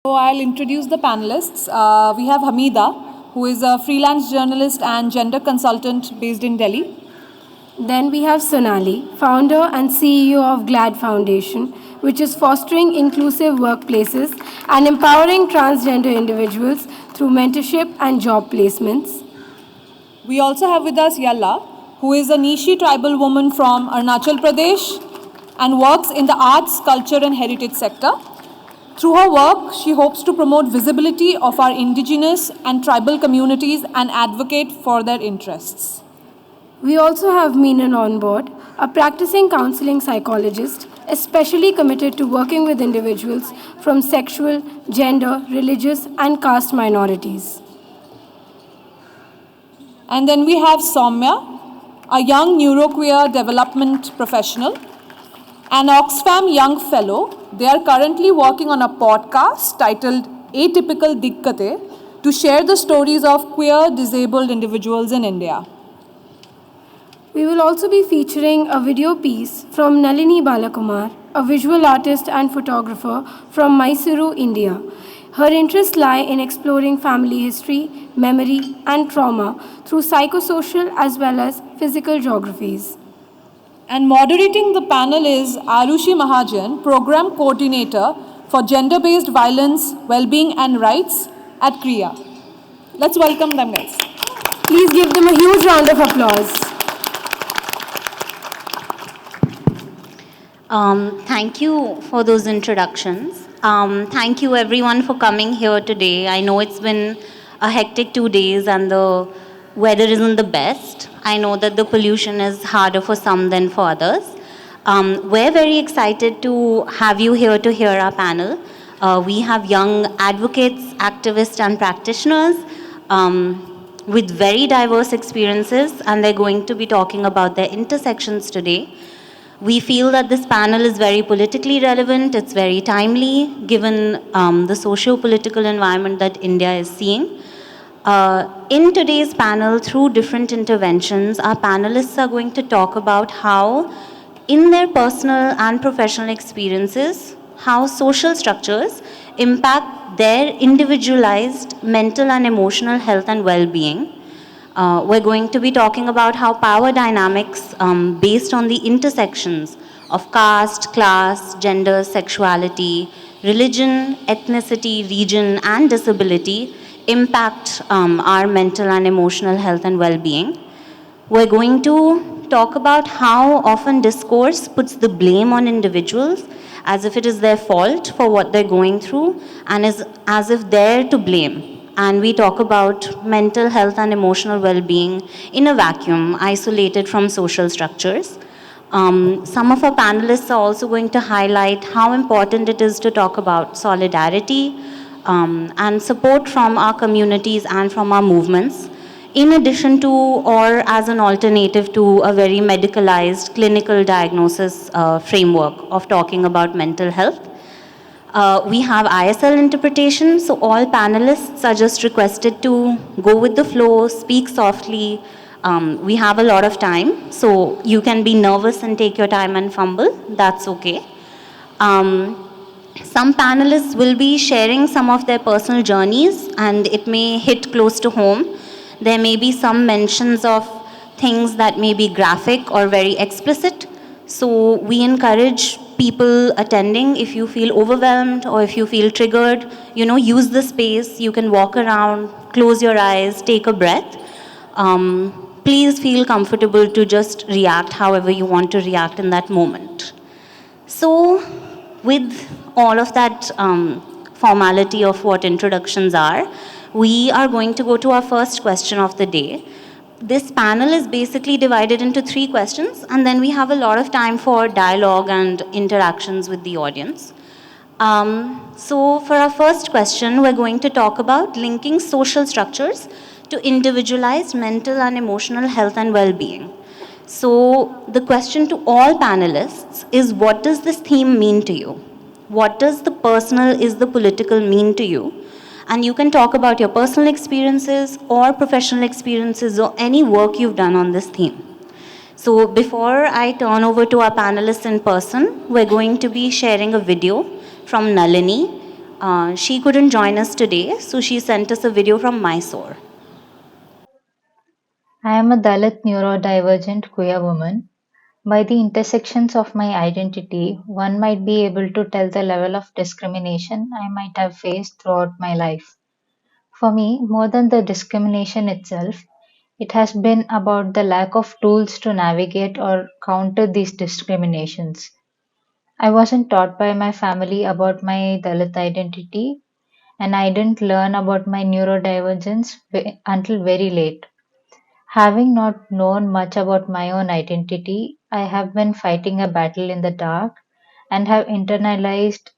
So I'll introduce the panelists. We have Hameeda, who is a freelance journalist and gender consultant based in Delhi. Then we have Sonali, founder and CEO of GLAD Foundation, which is fostering inclusive workplaces and empowering transgender individuals through mentorship and job placements. We also have with us Yalla, who is a Nishi tribal woman from Arunachal Pradesh and works in the arts, culture and heritage sector. Through her work, she hopes to promote visibility of our indigenous and tribal communities and advocate for their interests. We also have Meenal on board, a practicing counseling psychologist, especially committed to working with individuals from sexual, gender, religious, and caste minorities. And then we have Soumya, a young neuroqueer development professional, an Oxfam Young Fellow. They are currently working on a podcast titled Atypical Dikkate to share the stories of queer disabled individuals in India. We will also be featuring a video piece from Nalini Balakumar, a visual artist and photographer from Mysuru, India. Her interests lie in exploring family history, memory, and trauma through psychosocial as well as physical geographies. And moderating the panel is Arushi Mahajan, Program Coordinator for Gender-Based Violence, Wellbeing and Rights at CREA. Let's welcome them, guys. Please give them a huge round of applause. Thank you for those introductions. Thank you everyone for coming here today. I know it's been a hectic 2 days and the weather isn't the best. I know that the pollution is harder for some than for others. We're very excited to have you here to hear our panel. We have young advocates, activists and practitioners with very diverse experiences, and they're going to be talking about their intersections today. We feel that this panel is very politically relevant, it's very timely, given the socio-political environment that India is seeing. In today's panel, through different interventions, our panelists are going to talk about how, in their personal and professional experiences, how social structures impact their individualized mental and emotional health and well-being. We're going to be talking about how power dynamics based on the intersections of caste, class, gender, sexuality, religion, ethnicity, region, and disability impact our mental and emotional health and well-being. We're going to talk about how often discourse puts the blame on individuals as if it is their fault for what they're going through and is as if they're to blame. And we talk about mental health and emotional well-being in a vacuum, isolated from social structures. Some of our panelists are also going to highlight how important it is to talk about solidarity and support from our communities and from our movements, in addition to or as an alternative to a very medicalized clinical diagnosis framework of talking about mental health. We have ISL interpretation, so all panelists are just requested to go with the flow, speak softly. We have a lot of time, so you can be nervous and take your time and fumble, that's okay. Some panelists will be sharing some of their personal journeys and it may hit close to home. There may be some mentions of things that may be graphic or very explicit. So we encourage people attending, if you feel overwhelmed or if you feel triggered, use the space. You can walk around, close your eyes, take a breath. Please feel comfortable to just react however you want to react in that moment. So with all of that formality of what introductions are, we are going to go to our first question of the day. This panel is basically divided into 3 questions, and then we have a lot of time for dialogue and interactions with the audience. So for our first question, we're going to talk about linking social structures to individualized mental and emotional health and well-being. So the question to all panelists is, what does this theme mean to you? What does the personal is the political mean to you? And you can talk about your personal experiences or professional experiences or any work you've done on this theme. So before I turn over to our panelists in person, we're going to be sharing a video from Nalini. She couldn't join us today, so she sent us a video from Mysore. I am a Dalit neurodivergent queer woman. By the intersections of my identity, one might be able to tell the level of discrimination I might have faced throughout my life. For me, more than the discrimination itself, it has been about the lack of tools to navigate or counter these discriminations. I wasn't taught by my family about my Dalit identity, and I didn't learn about my neurodivergence until very late. Having not known much about my own identity, I have been fighting a battle in the dark and have internalized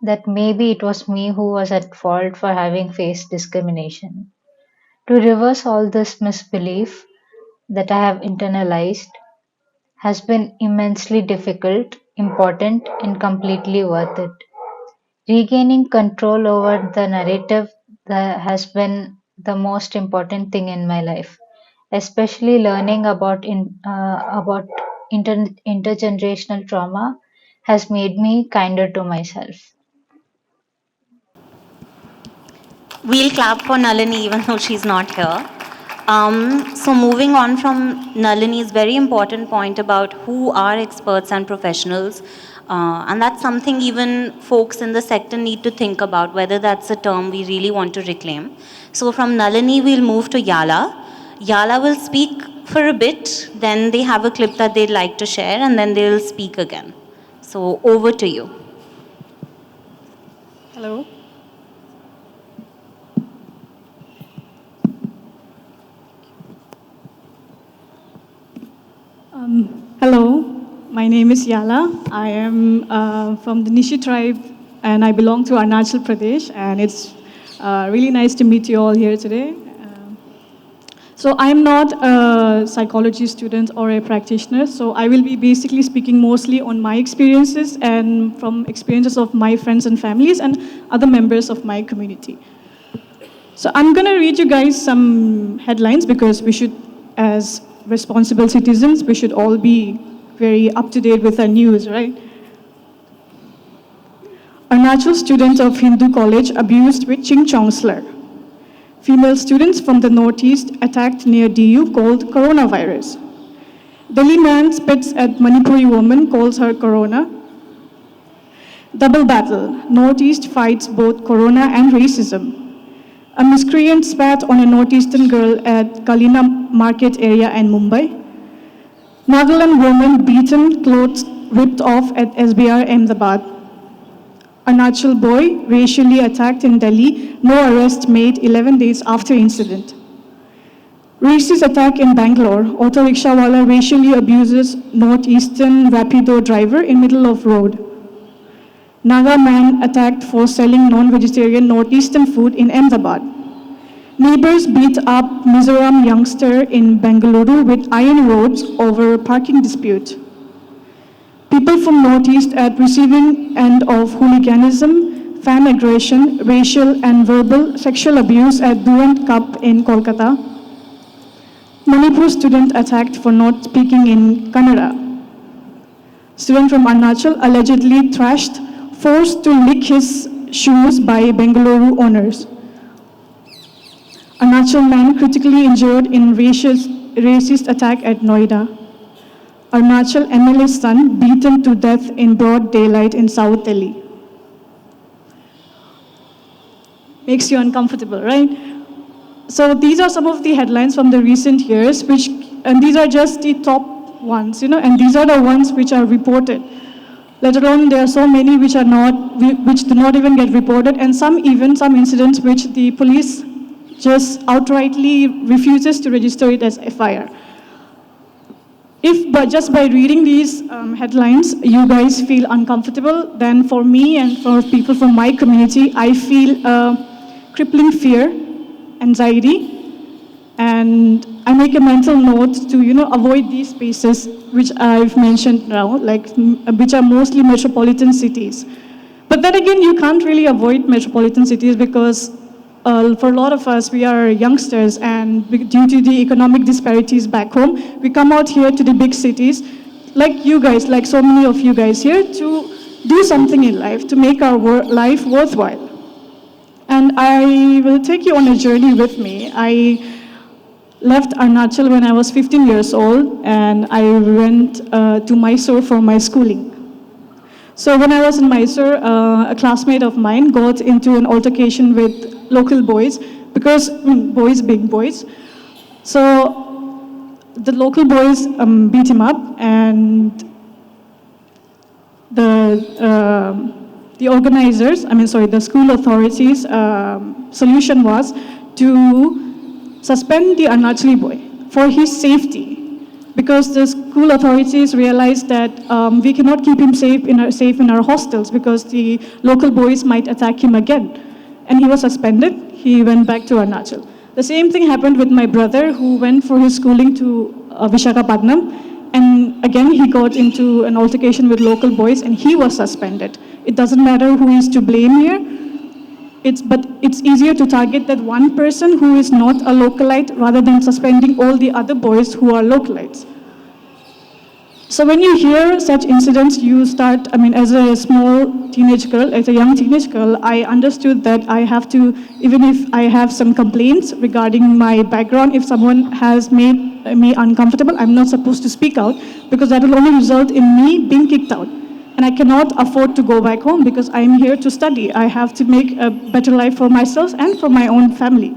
that maybe it was me who was at fault for having faced discrimination. To reverse all this misbelief that I have internalized has been immensely difficult, important, and completely worth it. Regaining control over the narrative that has been the most important thing in my life, especially learning about intergenerational trauma has made me kinder to myself. We'll clap for Nalini even though she's not here. So moving on from Nalini's very important point about who are experts and professionals, and that's something even folks in the sector need to think about, whether that's a term we really want to reclaim. So from Nalini, we'll move to Yalla. Yalla will speak for a bit, then they have a clip that they'd like to share, and then they'll speak again. So over to you. Hello. Hello, my name is Yalla. I am from the Nishi tribe and I belong to Arunachal Pradesh, and it's really nice to meet you all here today. So I'm not a psychology student or a practitioner, so I will be basically speaking mostly on my experiences and from experiences of my friends and families and other members of my community. So I'm going to read you guys some headlines because we should, as responsible citizens, we should all be very up to date with our news, right? Arunachal student of Hindu college abused with Ching Chong slur. Female students from the northeast attacked near DU called coronavirus. Delhi man spits at Manipuri woman, calls her corona. Double battle. Northeast fights both corona and racism. A miscreant spat on a northeastern girl at Kalina market area in Mumbai. Nagaland woman beaten, clothes ripped off at SBR Ahmedabad. Arunachal boy racially attacked in Delhi, no arrest made 11 days after incident. Racist attack in Bangalore, auto rickshawala racially abuses northeastern Rapido driver in middle of road. Naga man attacked for selling non-vegetarian northeastern food in Ahmedabad. Neighbors beat up Mizoram youngster in Bengaluru with iron rods over parking dispute. People from northeast at receiving end of hooliganism, fan aggression, racial and verbal sexual abuse at Durand Cup in Kolkata. Manipur student attacked for not speaking in Kannada. Student from Arunachal allegedly thrashed, forced to lick his shoes by Bengaluru owners. Arunachal man critically injured in racist attack at Noida. Arunachal MLA's son beaten to death in broad daylight in South Delhi. Makes you uncomfortable, right? So these are some of the headlines from the recent years, and these are just the top ones, and these are the ones which are reported. Let alone there are so many which do not even get reported, and some incidents which the police just outrightly refuses to register it as FIR. If just by reading these headlines, you guys feel uncomfortable, then for me and for people from my community, I feel crippling fear, anxiety, and I make a mental note to avoid these spaces which I've mentioned now, which are mostly metropolitan cities. But then again, you can't really avoid metropolitan cities because for a lot of us, we are youngsters, and due to the economic disparities back home, we come out here to the big cities, like you guys, like so many of you guys here, to do something in life, to make our life worthwhile. And I will take you on a journey with me. I left Arunachal when I was 15 years old, and I went to Mysore for my schooling. So when I was in Mysore, a classmate of mine got into an altercation with local boys, because boys being boys. So the local boys beat him up, and the organizers, the school authorities' solution was to suspend the Arunachali boy for his safety, because the school authorities realized that we cannot keep him safe in our hostels because the local boys might attack him again. And he was suspended. He went back to Arunachal. The same thing happened with my brother, who went for his schooling to Visakhapatnam, and again he got into an altercation with local boys, and he was suspended. It doesn't matter who is to blame here. But it's easier to target that one person who is not a localite rather than suspending all the other boys who are localites. So when you hear such incidents, you start, as a small teenage girl, as a young teenage girl, I understood that I have to, even if I have some complaints regarding my background, if someone has made me uncomfortable, I'm not supposed to speak out, because that will only result in me being kicked out. And I cannot afford to go back home because I'm here to study. I have to make a better life for myself and for my own family.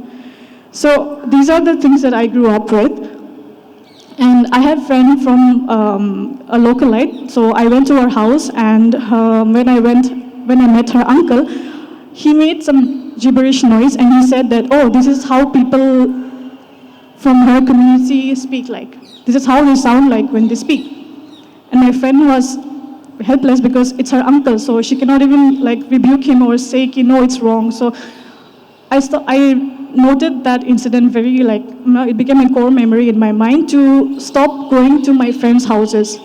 So these are the things that I grew up with. And I had a friend from a localite, so I went to her house, and when I met her uncle, he made some gibberish noise, and he said that, oh, this is how people from her community speak like. This is how they sound like when they speak. And my friend was helpless because it's her uncle, so she cannot even rebuke him or say, no, it's wrong. So I noted that incident very it became a core memory in my mind to stop going to my friends' houses.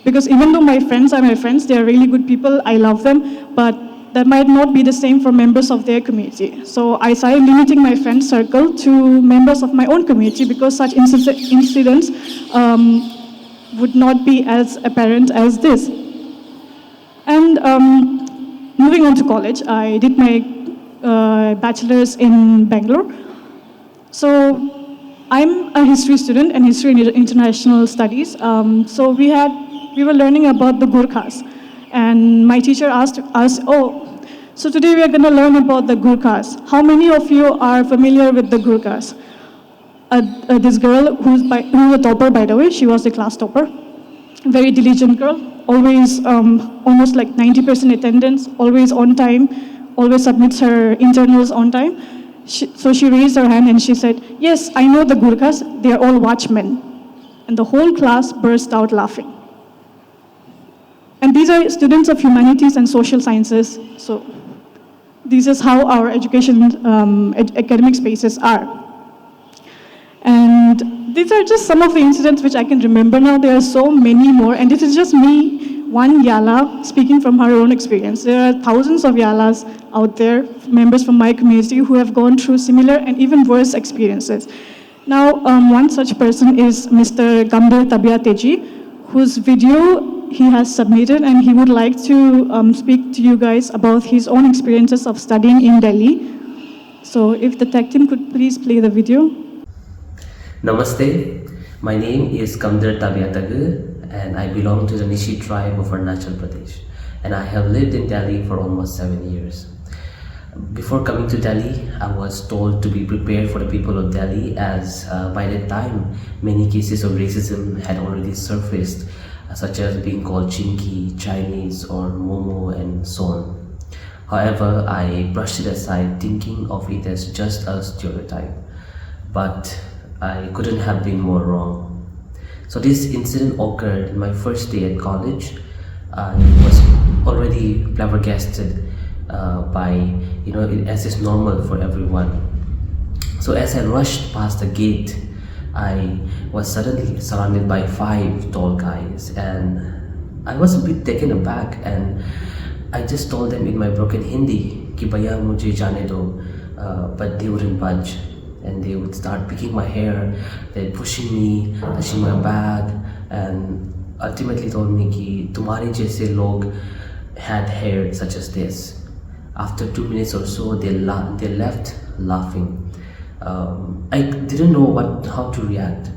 Because even though my friends are my friends, they are really good people, I love them, but that might not be the same for members of their community. So I started limiting my friend circle to members of my own community, because such incidents would not be as apparent as this. And moving on to college, I did my bachelor's in Bangalore. So I'm a history student and history and international studies. So we were learning about the Gurkhas. And my teacher asked us, oh, so today we are going to learn about the Gurkhas. How many of you are familiar with the Gurkhas? This girl, who's a topper, by the way, she was a class topper. Very diligent girl, always almost 90% attendance, always on time, always submits her internals on time. So she raised her hand and she said, yes, I know the Gurkhas, they are all watchmen. And the whole class burst out laughing. And these are students of humanities and social sciences, so this is how our education, academic spaces are. And these are just some of the incidents which I can remember now. There are so many more, and this is just me, one Yalla, speaking from her own experience. There are thousands of Yallas out there, members from my community, who have gone through similar and even worse experiences. Now, one such person is Mr. Gambhir Tabiateji, whose video he has submitted, and he would like to speak to you guys about his own experiences of studying in Delhi. So if the tech team could please play the video. Namaste, my name is Gambhir Tabiateji, and I belong to the Nishi tribe of Arunachal Pradesh, and I have lived in Delhi for almost 7 years. Before coming to Delhi, I was told to be prepared for the people of Delhi, as by that time many cases of racism had already surfaced, such as being called Chinky, Chinese or Momo and so on. However, I brushed it aside, thinking of it as just a stereotype, but I couldn't have been more wrong. So this incident occurred in my first day at college. I was already flabbergasted by, as is normal for everyone. So as I rushed past the gate, I was suddenly surrounded by 5 tall guys, and I was a bit taken aback, and I just told them in my broken Hindi, ki bhaiya mujhe jaane do, but they wouldn't budge. And they would start picking my hair, they're pushing me, touching my bag, and ultimately told me ki tumhare jaise log had hair such as this. After 2 minutes or so, they left laughing. I didn't know how to react,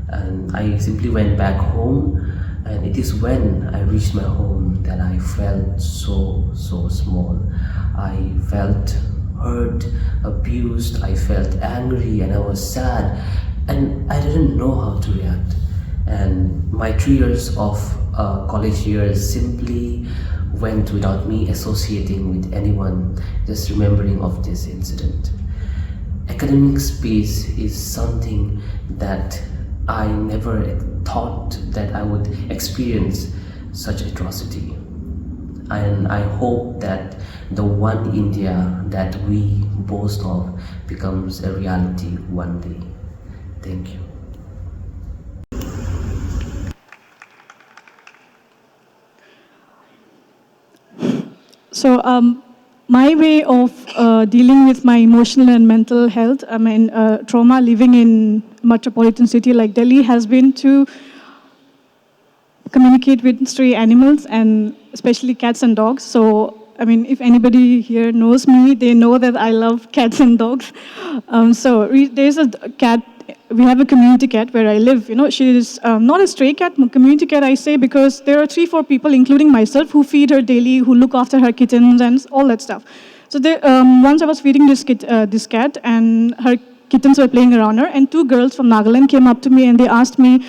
and I simply went back home. And it is when I reached my home that I felt so small. I felt hurt, abused, I felt angry, and I was sad, and I didn't know how to react. And my 3 years of college years simply went without me associating with anyone, just remembering of this incident. Academic space is something that I never thought that I would experience such atrocity. And I hope that the one India that we boast of becomes a reality one day. Thank you. So my way of dealing with my emotional and mental health, trauma living in a metropolitan city like Delhi has been to communicate with stray animals and especially cats and dogs. So, if anybody here knows me, they know that I love cats and dogs. There's a cat, we have a community cat where I live. She is not a stray cat, community cat I say, because there are 3-4 people, including myself, who feed her daily, who look after her kittens and all that stuff. So once I was feeding this cat, and her kittens were playing around her, and 2 girls from Nagaland came up to me and they asked me,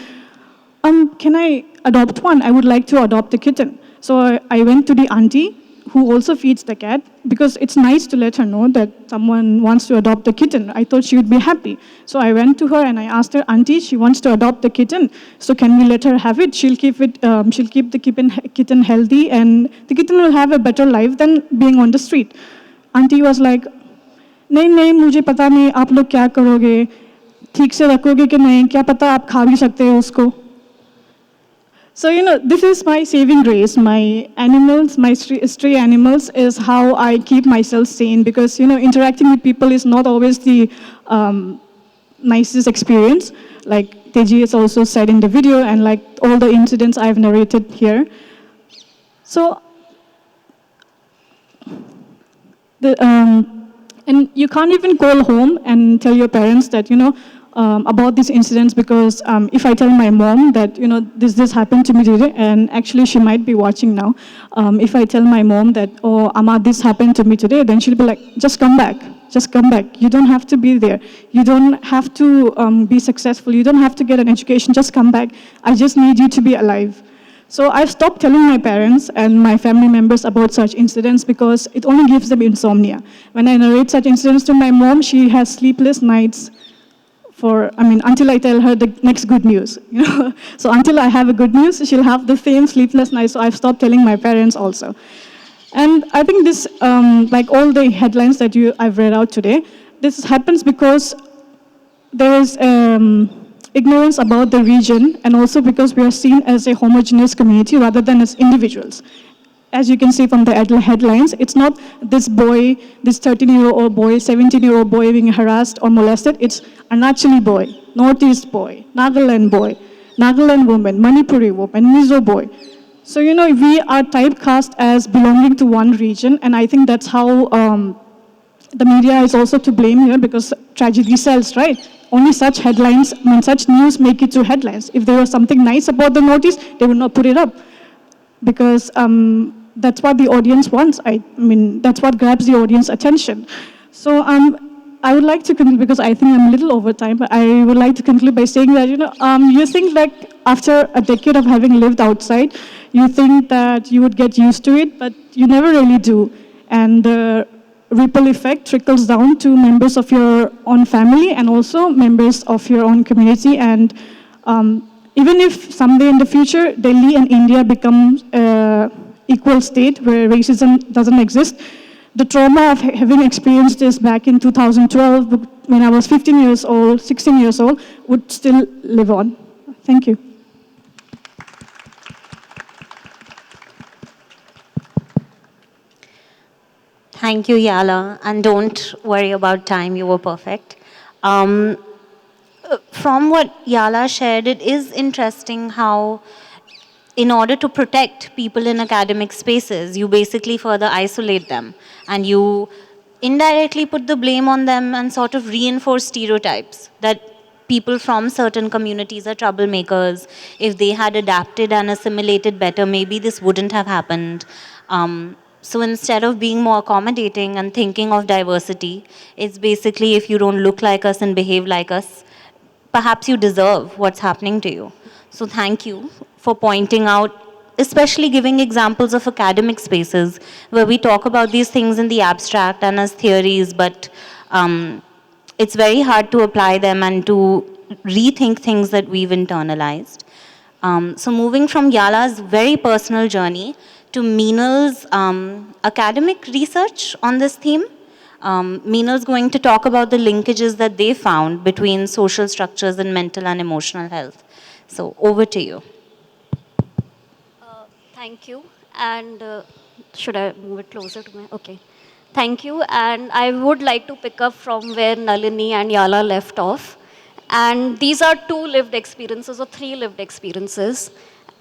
can I adopt one? I would like to adopt a kitten. So I went to the auntie who also feeds the cat, because it's nice to let her know that someone wants to adopt a kitten. I thought she would be happy. So I went to her and I asked her, Auntie, she wants to adopt the kitten. So can we let her have it? She'll keep the kitten healthy, and the kitten will have a better life than being on the street. Auntie was like, नहीं मुझे पता नहीं आप लोग क्या करोगे, ठीक से रखोगे कि नहीं, क्या पता आप खा भी सकते हो उसको. So, this is my saving grace. My animals, my stray animals is how I keep myself sane, because, interacting with people is not always the nicest experience. Like Teji has also said in the video, and like all the incidents I've narrated here. So, and you can't even call home and tell your parents that, about these incidents, because if I tell my mom that, this happened to me today, and actually she might be watching now, if I tell my mom that, oh, Amma, this happened to me today, then she'll be like, just come back. Just come back. You don't have to be there. You don't have to be successful. You don't have to get an education. Just come back. I just need you to be alive. So I've stopped telling my parents and my family members about such incidents, because it only gives them insomnia. When I narrate such incidents to my mom, she has sleepless nights until I tell her the next good news. So until I have a good news, she'll have the same sleepless nights. So I've stopped telling my parents also. And I think this, like all the headlines that I've read out today, this happens because there is ignorance about the region, and also because we are seen as a homogeneous community rather than as individuals. As you can see from the headlines, it's not this boy, this 13-year-old boy, 17-year-old boy being harassed or molested. It's Arunachali boy, Northeast boy, Nagaland woman, Manipuri woman, Mizo boy. So, we are typecast as belonging to one region, and I think that's how the media is also to blame here, because tragedy sells, right? Only such headlines, such news make it to headlines. If there was something nice about the Northeast, they would not put it up, because that's what the audience wants. That's what grabs the audience attention. So I would like to conclude, because I think I'm a little over time, but I would like to conclude by saying that, you think like after a decade of having lived outside, you think that you would get used to it, but you never really do. And the ripple effect trickles down to members of your own family and also members of your own community. And even if someday in the future, Delhi and India become equal state where racism doesn't exist, the trauma of having experienced this back in 2012, when I was 15 years old, 16 years old, would still live on. Thank you. Thank you, Yalla. And don't worry about time, you were perfect. From what Yalla shared, it is interesting how in order to protect people in academic spaces, you basically further isolate them and you indirectly put the blame on them and sort of reinforce stereotypes that people from certain communities are troublemakers. If they had adapted and assimilated better, maybe this wouldn't have happened. So instead of being more accommodating and thinking of diversity, it's basically if you don't look like us and behave like us, perhaps you deserve what's happening to you. So thank you for pointing out, especially giving examples of academic spaces where we talk about these things in the abstract and as theories, but it's very hard to apply them and to rethink things that we've internalized. So moving from Yalla's very personal journey to Meenal's academic research on this theme, Meenal's going to talk about the linkages that they found between social structures and mental and emotional health. So over to you. Thank you. And should I move it closer to my? Okay. Thank you. And I would like to pick up from where Nalini and Yalla left off. And these are 2 lived experiences or 3 lived experiences.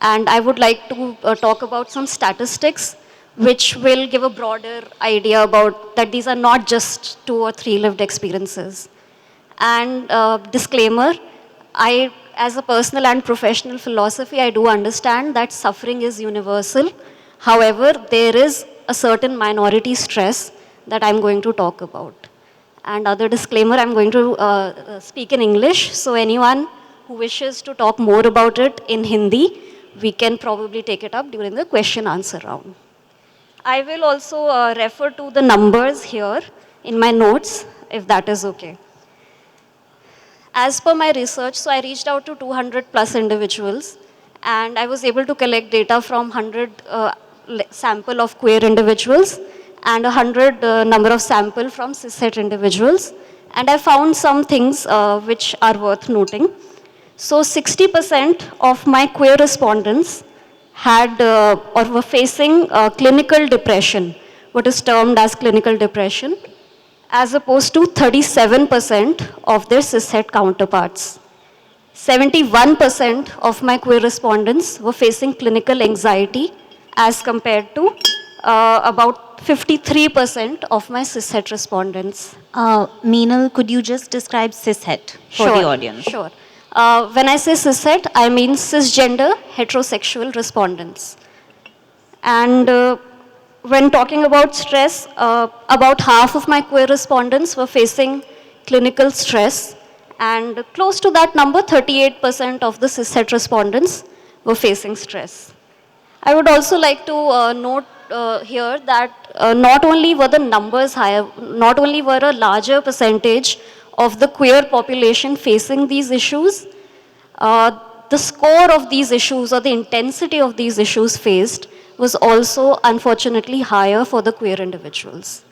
And I would like to talk about some statistics which will give a broader idea about that these are not just 2 or 3 lived experiences. And disclaimer, as a personal and professional philosophy, I do understand that suffering is universal. However, there is a certain minority stress that I'm going to talk about. And other disclaimer, I'm going to speak in English. So anyone who wishes to talk more about it in Hindi, we can probably take it up during the question answer round. I will also refer to the numbers here in my notes, if that is okay. As per my research, so I reached out to 200 plus individuals and I was able to collect data from 100 sample of queer individuals and 100 number of sample from cishet individuals. And I found some things which are worth noting. So 60% of my queer respondents had or were facing clinical depression, what is termed as clinical depression, as opposed to 37% of their cishet counterparts. 71% of my queer respondents were facing clinical anxiety as compared to about 53% of my cishet respondents. Meenal, could you just describe cishet for the audience? Sure. When I say cishet, I mean cisgender heterosexual respondents. And when talking about stress, about half of my queer respondents were facing clinical stress, and close to that number, 38% of the cishet respondents were facing stress. I would also like to note here that not only were the numbers higher, not only were a larger percentage of the queer population facing these issues, the score of these issues or the intensity of these issues faced was also unfortunately higher for the queer individuals.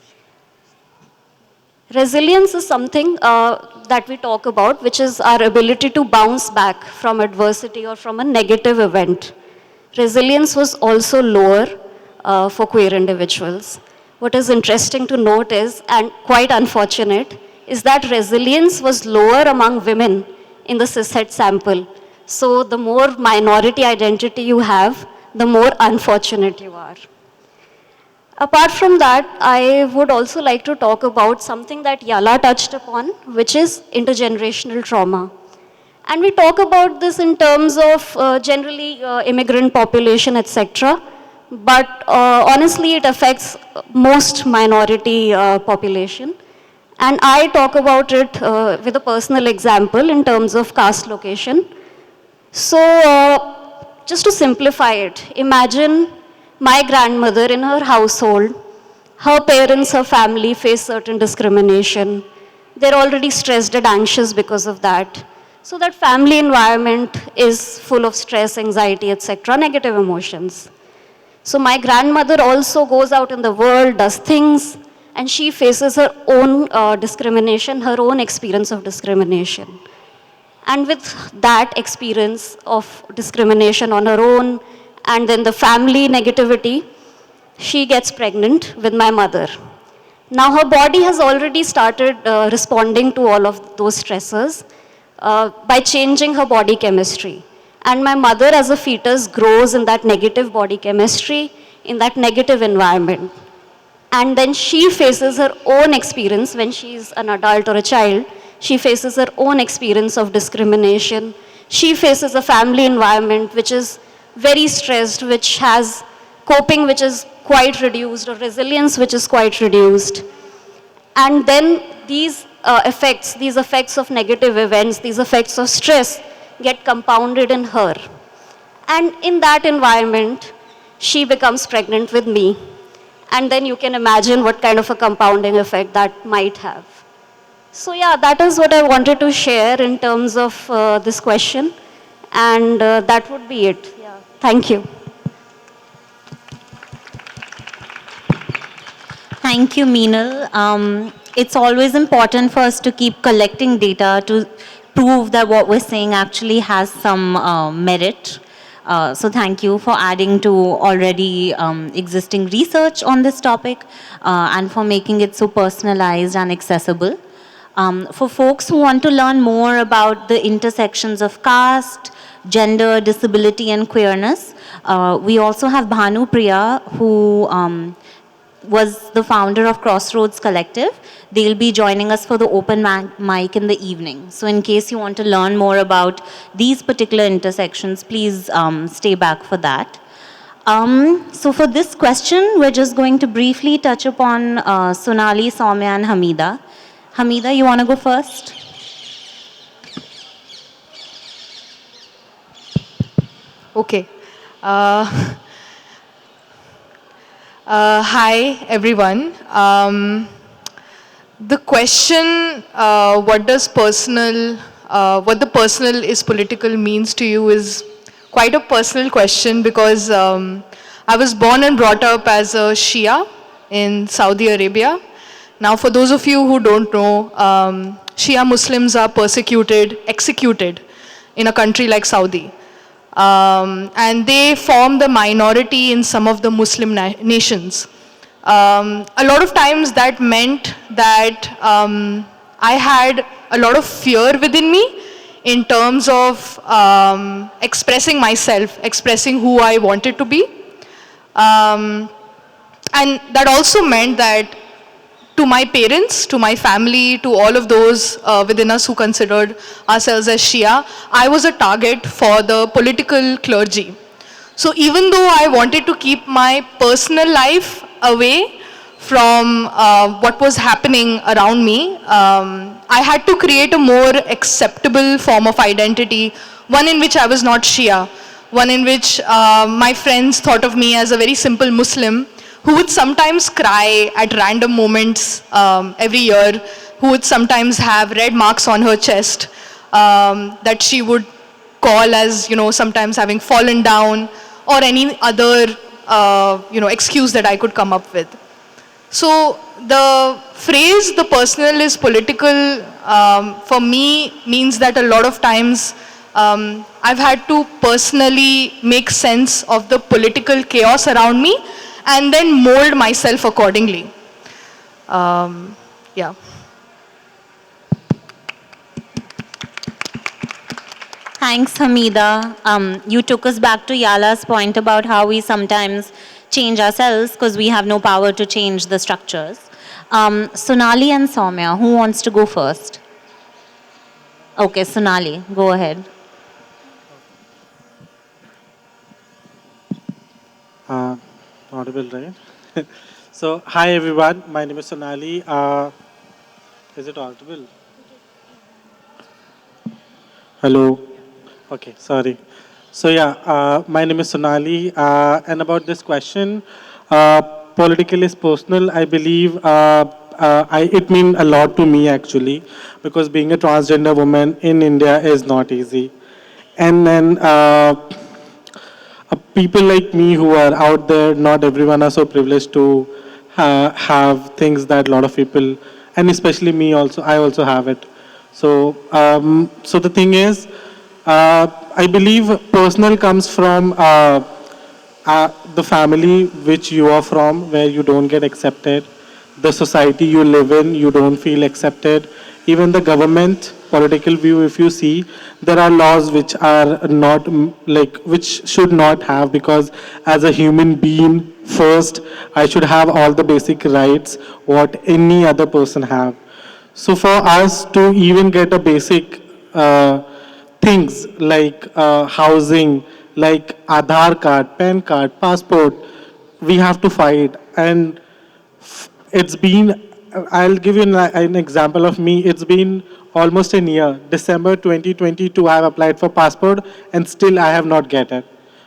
Resilience is something that we talk about, which is our ability to bounce back from adversity or from a negative event. Resilience was also lower for queer individuals. What is interesting to note is, and quite unfortunate, is that resilience was lower among women in the cishet sample. So the more minority identity you have, the more unfortunate you are. Apart from that, I would also like to talk about something that Yalla touched upon, which is intergenerational trauma. And we talk about this in terms of generally immigrant population, etc. But honestly, it affects most minority population. And I talk about it with a personal example in terms of caste location. So just to simplify it, imagine my grandmother in her household, her parents, her family face certain discrimination. They're already stressed and anxious because of that. So that family environment is full of stress, anxiety, etc., negative emotions. So my grandmother also goes out in the world, does things, and she faces her own discrimination, her own experience of discrimination. And with that experience of discrimination on her own, and then the family negativity, she gets pregnant with my mother. Now her body has already started responding to all of those stressors by changing her body chemistry. And my mother as a fetus grows in that negative body chemistry, in that negative environment. And then she faces her own experience when she's an adult or a child. She faces her own experience of discrimination. She faces a family environment which is very stressed, which has coping which is quite reduced, or resilience which is quite reduced. And then these effects of negative events, these effects of stress get compounded in her. And in that environment, she becomes pregnant with me. And then you can imagine what kind of a compounding effect that might have. So yeah, that is what I wanted to share in terms of this question. And that would be it. Yeah. Thank you. Thank you, Meenal. It's always important for us to keep collecting data to prove that what we're saying actually has some merit. So thank you for adding to already existing research on this topic and for making it so personalized and accessible. For folks who want to learn more about the intersections of caste, gender, disability, and queerness, we also have Bhanu Priya, who was the founder of Crossroads Collective. They'll be joining us for the open mic in the evening. So in case you want to learn more about these particular intersections, please stay back for that. So for this question, we're just going to briefly touch upon Sonali, Soumya, and Hameeda. Hameeda, you want to go first? Okay. Hi, everyone. The question, what the personal is political means to you is quite a personal question, because I was born and brought up as a Shia in Saudi Arabia. Now, for those of you who don't know, Shia Muslims are persecuted, executed in a country like Saudi. And they form the minority in some of the Muslim nations. A lot of times that meant that I had a lot of fear within me in terms of expressing myself, expressing who I wanted to be. And that also meant that to my parents, to my family, to all of those within us who considered ourselves as Shia, I was a target for the political clergy. So even though I wanted to keep my personal life away from what was happening around me, I had to create a more acceptable form of identity, one in which I was not Shia, one in which my friends thought of me as a very simple Muslim who would sometimes cry at random moments every year, who would sometimes have red marks on her chest that she would call as, sometimes having fallen down, or any other, excuse that I could come up with. So the phrase, the personal is political, for me means that a lot of times I've had to personally make sense of the political chaos around me and then mold myself accordingly. Yeah. Thanks, Hameeda. You took us back to Yalla's point about how we sometimes change ourselves because we have no power to change the structures. Sonali and Soumya, who wants to go first? Okay, Sonali, go ahead. Audible, right? So, hi everyone, my name is Sonali. Is it audible? Hello? Okay, sorry. So yeah, my name is Sonali, and about this question, political is personal, I believe it means a lot to me actually, because being a transgender woman in India is not easy. And then people like me who are out there, not everyone are so privileged to have things that a lot of people, and especially me also, I also have it. So, so the thing is, I believe personal comes from the family which you are from, where you don't get accepted, the society you live in, you don't feel accepted. Even the government political view, if you see, there are laws which are not which should not have, because as a human being first, I should have all the basic rights what any other person have. So for us to even get a basic things like housing, like Aadhaar card, PAN card, passport, we have to fight. And it's been, I'll give you an example of me. It's been almost a year. December 2022, I have applied for passport and still I have not get it.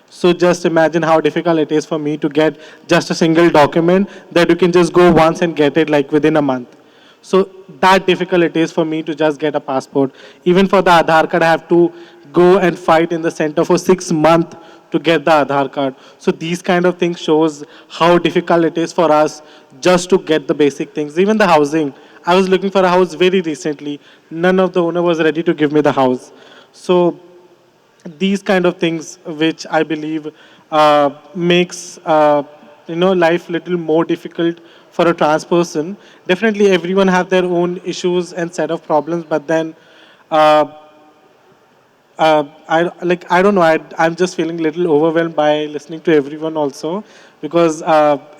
So just imagine how difficult it is for me to get just a single document that you can just go once and get it like within a month. So that difficult it is for me to just get a passport. Even for the Aadhaar card, I have to go and fight in the center for 6 months to get the Aadhaar card. So these kind of things shows how difficult it is for us just to get the basic things. Even the housing. I was looking for a house very recently. None of the owner was ready to give me the house. So these kind of things which I believe makes life little more difficult for a trans person. Definitely everyone have their own issues and set of problems, but then uh, I don't know, I'm just feeling a little overwhelmed by listening to everyone also, because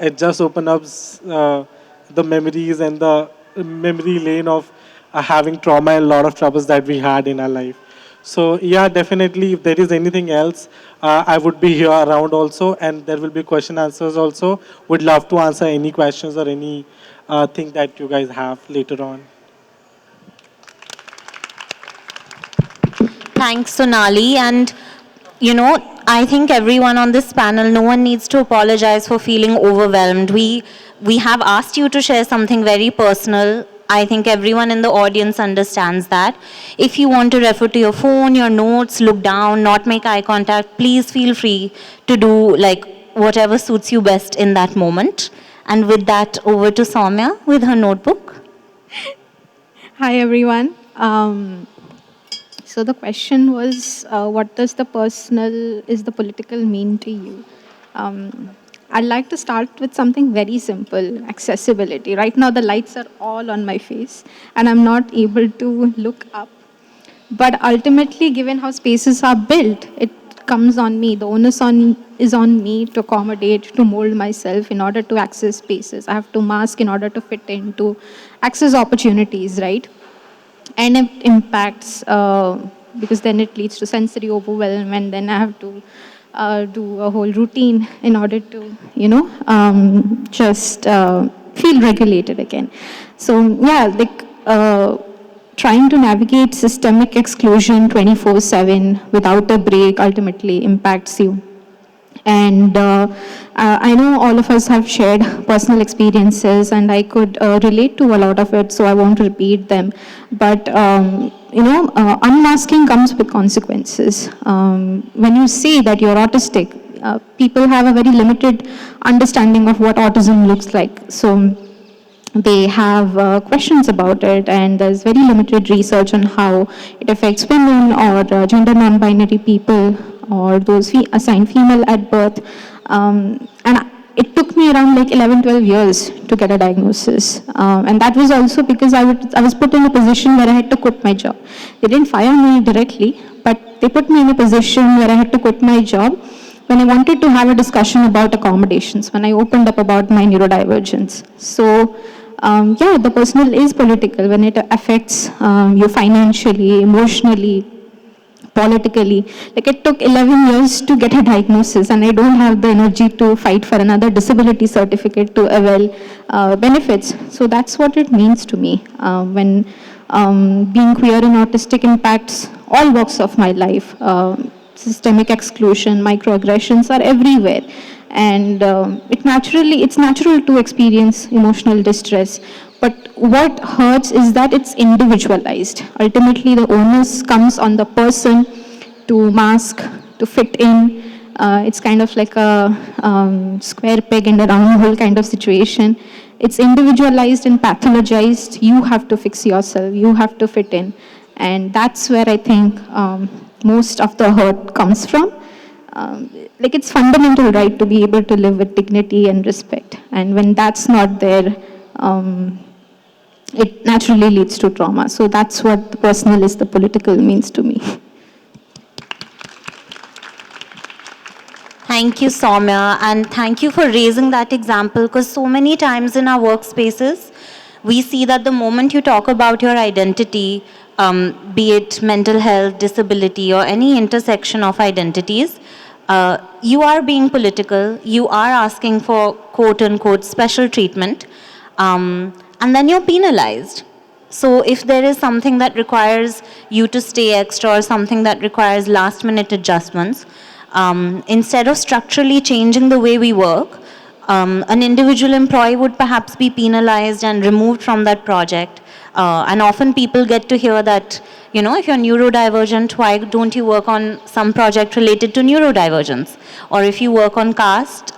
it just opens up the memories and the memory lane of having trauma and a lot of troubles that we had in our life. So yeah, definitely if there is anything else, I would be here around also, and there will be question answers also. Would love to answer any questions or any thing that you guys have later on. Thanks, Sonali. And, I think everyone on this panel, no one needs to apologize for feeling overwhelmed. We have asked you to share something very personal. I think everyone in the audience understands that. If you want to refer to your phone, your notes, look down, not make eye contact, please feel free to do whatever suits you best in that moment. And with that, over to Soumya with her notebook. Hi, everyone. So the question was, what does is the political mean to you? I'd like to start with something very simple, accessibility. Right now, the lights are all on my face, and I'm not able to look up. But ultimately, given how spaces are built, it comes on me. The onus is on me to accommodate, to mold myself in order to access spaces. I have to mask in order to fit in, to access opportunities, right? And it impacts, because then it leads to sensory overwhelm, and then I have to do a whole routine in order to, just feel regulated again. So yeah, trying to navigate systemic exclusion 24/7 without a break ultimately impacts you. And I know all of us have shared personal experiences, and I could relate to a lot of it, so I won't repeat them. But, unmasking comes with consequences. When you say that you're autistic, people have a very limited understanding of what autism looks like. So they have questions about it, and there's very limited research on how it affects women or gender non-binary people or those assigned female at birth. And it took me around 11, 12 years to get a diagnosis. And that was also because I was put in a position where I had to quit my job. They didn't fire me directly, but they put me in a position where I had to quit my job when I wanted to have a discussion about accommodations, when I opened up about my neurodivergence. So yeah, the personal is political when it affects you financially, emotionally, politically. It took 11 years to get a diagnosis, and I don't have the energy to fight for another disability certificate to avail benefits. So that's what it means to me when being queer and autistic impacts all walks of my life. Systemic exclusion, microaggressions are everywhere. And it's natural to experience emotional distress. But what hurts is that it's individualized. Ultimately, the onus comes on the person to mask, to fit in. It's kind of like a square peg in a round hole kind of situation. It's individualized and pathologized. You have to fix yourself. You have to fit in. And that's where I think most of the hurt comes from. It's fundamental right to be able to live with dignity and respect. And when that's not there, it naturally leads to trauma. So that's what the personal is the political means to me. Thank you, Soumya, and thank you for raising that example, because so many times in our workspaces, we see that the moment you talk about your identity, be it mental health, disability, or any intersection of identities, you are being political, you are asking for quote-unquote special treatment, and then you're penalized. So if there is something that requires you to stay extra or something that requires last-minute adjustments, instead of structurally changing the way we work, an individual employee would perhaps be penalized and removed from that project. And often people get to hear that, you know, if you're neurodivergent, why don't you work on some project related to neurodivergence? Or if you work on caste,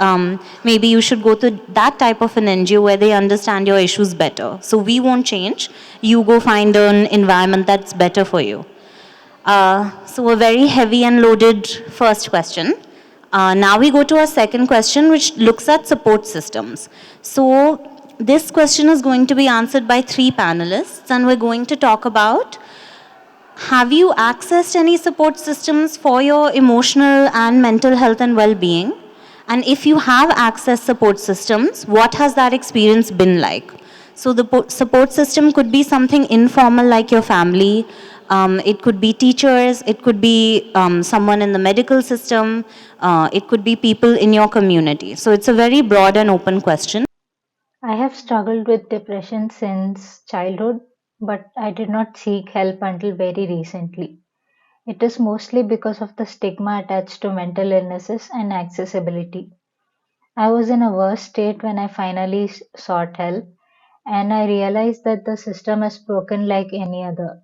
maybe you should go to that type of an NGO where they understand your issues better. So we won't change. You go find an environment that's better for you. So a very heavy and loaded first question. Now we go to our second question, which looks at support systems. So this question is going to be answered by 3 panelists, and we're going to talk about, have you accessed any support systems for your emotional and mental health and well-being? And if you have accessed support systems, what has that experience been like? So the support system could be something informal like your family. It could be teachers. It could be someone in the medical system. It could be people in your community. So it's a very broad and open question. I have struggled with depression since childhood, but I did not seek help until very recently. It is mostly because of the stigma attached to mental illnesses and accessibility. I was in a worse state when I finally sought help, and I realized that the system is broken like any other.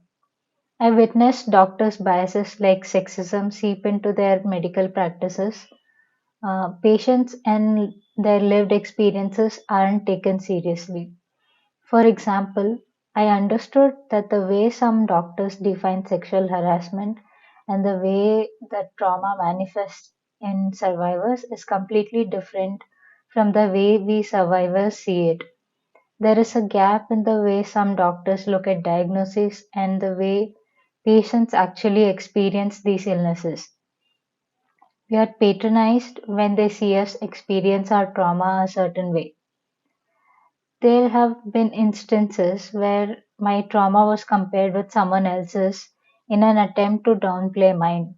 I witnessed doctors' biases like sexism seep into their medical practices. Patients and their lived experiences aren't taken seriously. For example, I understood that the way some doctors define sexual harassment and the way that trauma manifests in survivors is completely different from the way we survivors see it. There is a gap in the way some doctors look at diagnoses and the way patients actually experience these illnesses. We are patronized when they see us experience our trauma a certain way. There have been instances where my trauma was compared with someone else's in an attempt to downplay mine.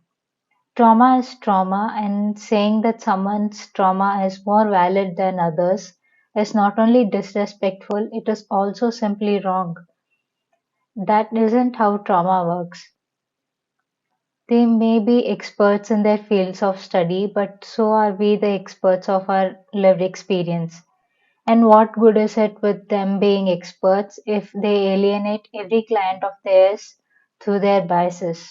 Trauma is trauma, and saying that someone's trauma is more valid than others is not only disrespectful, it is also simply wrong. That isn't how trauma works. They may be experts in their fields of study, but so are we the experts of our lived experience. And what good is it with them being experts if they alienate every client of theirs through their biases?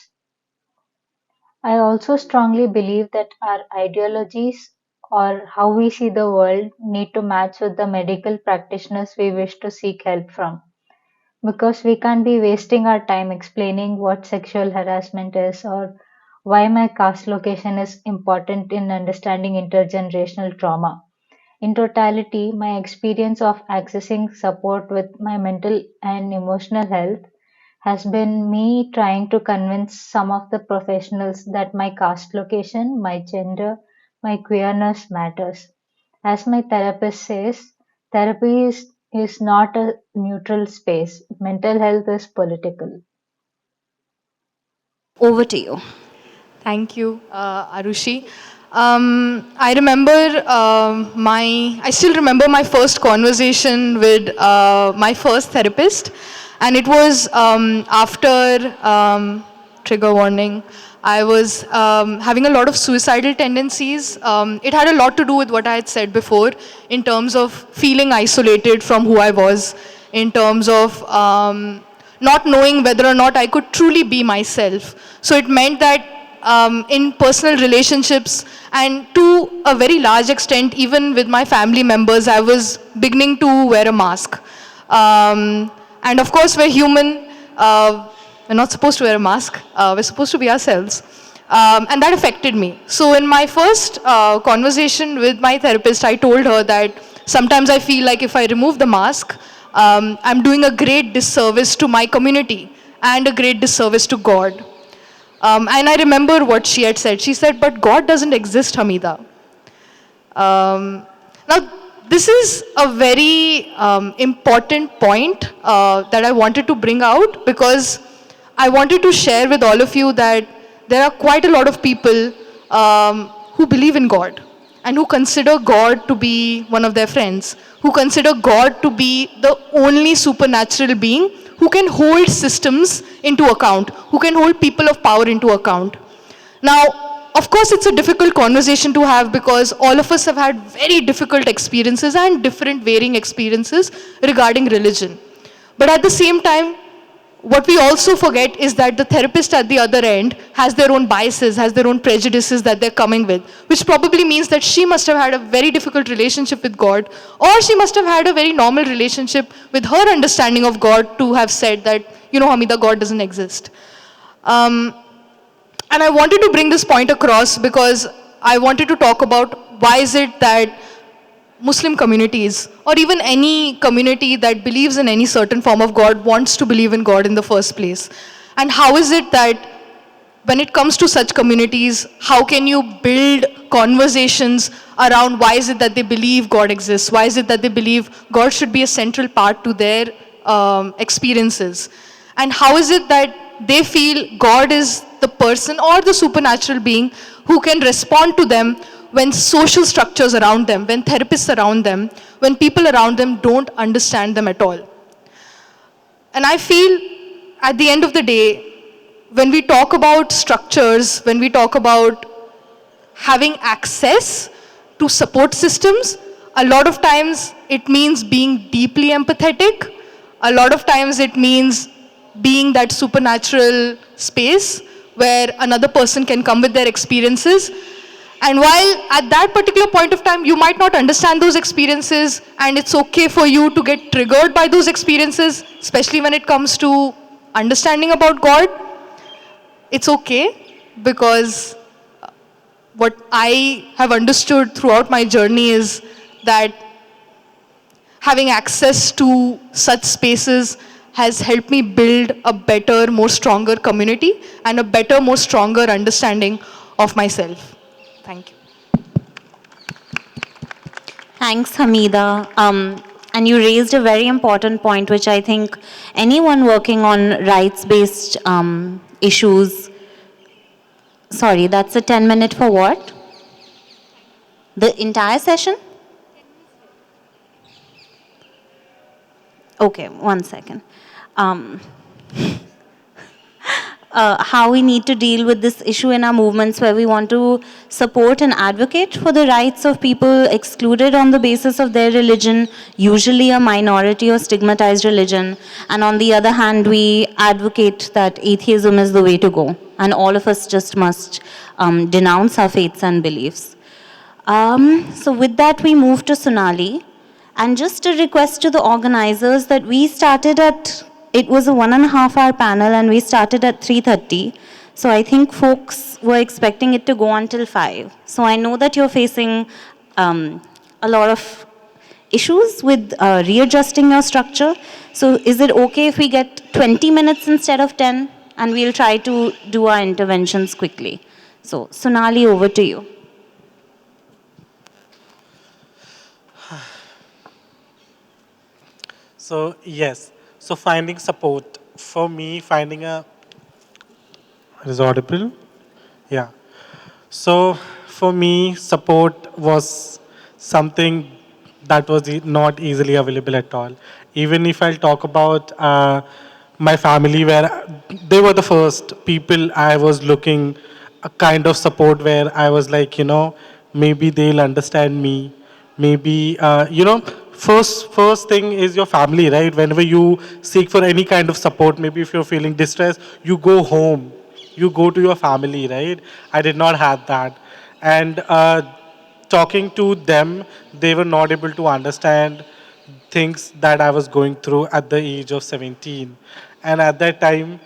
I also strongly believe that our ideologies or how we see the world need to match with the medical practitioners we wish to seek help from. Because we can't be wasting our time explaining what sexual harassment is or why my caste location is important in understanding intergenerational trauma. In totality, my experience of accessing support with my mental and emotional health has been me trying to convince some of the professionals that my caste location, my gender, my queerness matters. As my therapist says, therapy is not a neutral space. Mental health is political. Over to you. Thank you, Arushi. I still remember my first conversation with my first therapist, and it was after, trigger warning, I was having a lot of suicidal tendencies. It had a lot to do with what I had said before in terms of feeling isolated from who I was, in terms of not knowing whether or not I could truly be myself. So it meant that in personal relationships and to a very large extent, even with my family members, I was beginning to wear a mask. And of course, we're human. We're not supposed to wear a mask. We're supposed to be ourselves. And that affected me. So in my first conversation with my therapist, I told her that sometimes I feel like if I remove the mask, I'm doing a great disservice to my community and a great disservice to God. And I remember what she had said. She said, but God doesn't exist, Hameeda. Now, this is a very important point that I wanted to bring out, because I wanted to share with all of you that there are quite a lot of people who believe in God and who consider God to be one of their friends, who consider God to be the only supernatural being who can hold systems into account, who can hold people of power into account. Now, of course, it's a difficult conversation to have, because all of us have had very difficult experiences and different varying experiences regarding religion. But at the same time, what we also forget is that the therapist at the other end has their own biases, has their own prejudices that they're coming with, which probably means that she must have had a very difficult relationship with God, or she must have had a very normal relationship with her understanding of God to have said that, you know, Hameeda, God doesn't exist. And I wanted to bring this point across because I wanted to talk about why is it that Muslim communities, or even any community that believes in any certain form of God, wants to believe in God in the first place. And how is it that when it comes to such communities, how can you build conversations around why is it that they believe God exists? Why is it that they believe God should be a central part to their experiences? And how is it that they feel God is the person or the supernatural being who can respond to them when social structures around them, when therapists around them, when people around them don't understand them at all? And I feel at the end of the day, when we talk about structures, when we talk about having access to support systems, a lot of times it means being deeply empathetic. A lot of times it means being that supernatural space where another person can come with their experiences. And while at that particular point of time, you might not understand those experiences, and it's okay for you to get triggered by those experiences, especially when it comes to understanding about God, it's okay, because what I have understood throughout my journey is that having access to such spaces has helped me build a better, more stronger community and a better, more stronger understanding of myself. Thank you. Thanks, Hameeda. And you raised a very important point, which I think anyone working on rights-based issues. Sorry, that's a 10-minute for what? The entire session? Okay, 1 second. How we need to deal with this issue in our movements, where we want to support and advocate for the rights of people excluded on the basis of their religion, usually a minority or stigmatized religion. And on the other hand, we advocate that atheism is the way to go, and all of us just must denounce our faiths and beliefs. So with that, we move to Sonali. And just a request to the organizers that we started at, it was a 1.5 hour panel, and we started at 3:30. So I think folks were expecting it to go until 5. So I know that you're facing a lot of issues with readjusting your structure. So is it okay if we get 20 minutes instead of 10? And we'll try to do our interventions quickly. So Sonali, over to you. So yes, so finding support, for me, finding a, is audible? Yeah. So for me, support was something that was not easily available at all. Even if I'll talk about my family, where they were the first people I was looking a kind of support, where I was like, maybe they'll understand me. Maybe, first thing is your family, right? Whenever you seek for any kind of support, maybe if you're feeling distressed, you go home, you go to your family, right? I did not have that. And talking to them, they were not able to understand things that I was going through at the age of 17. And at that time,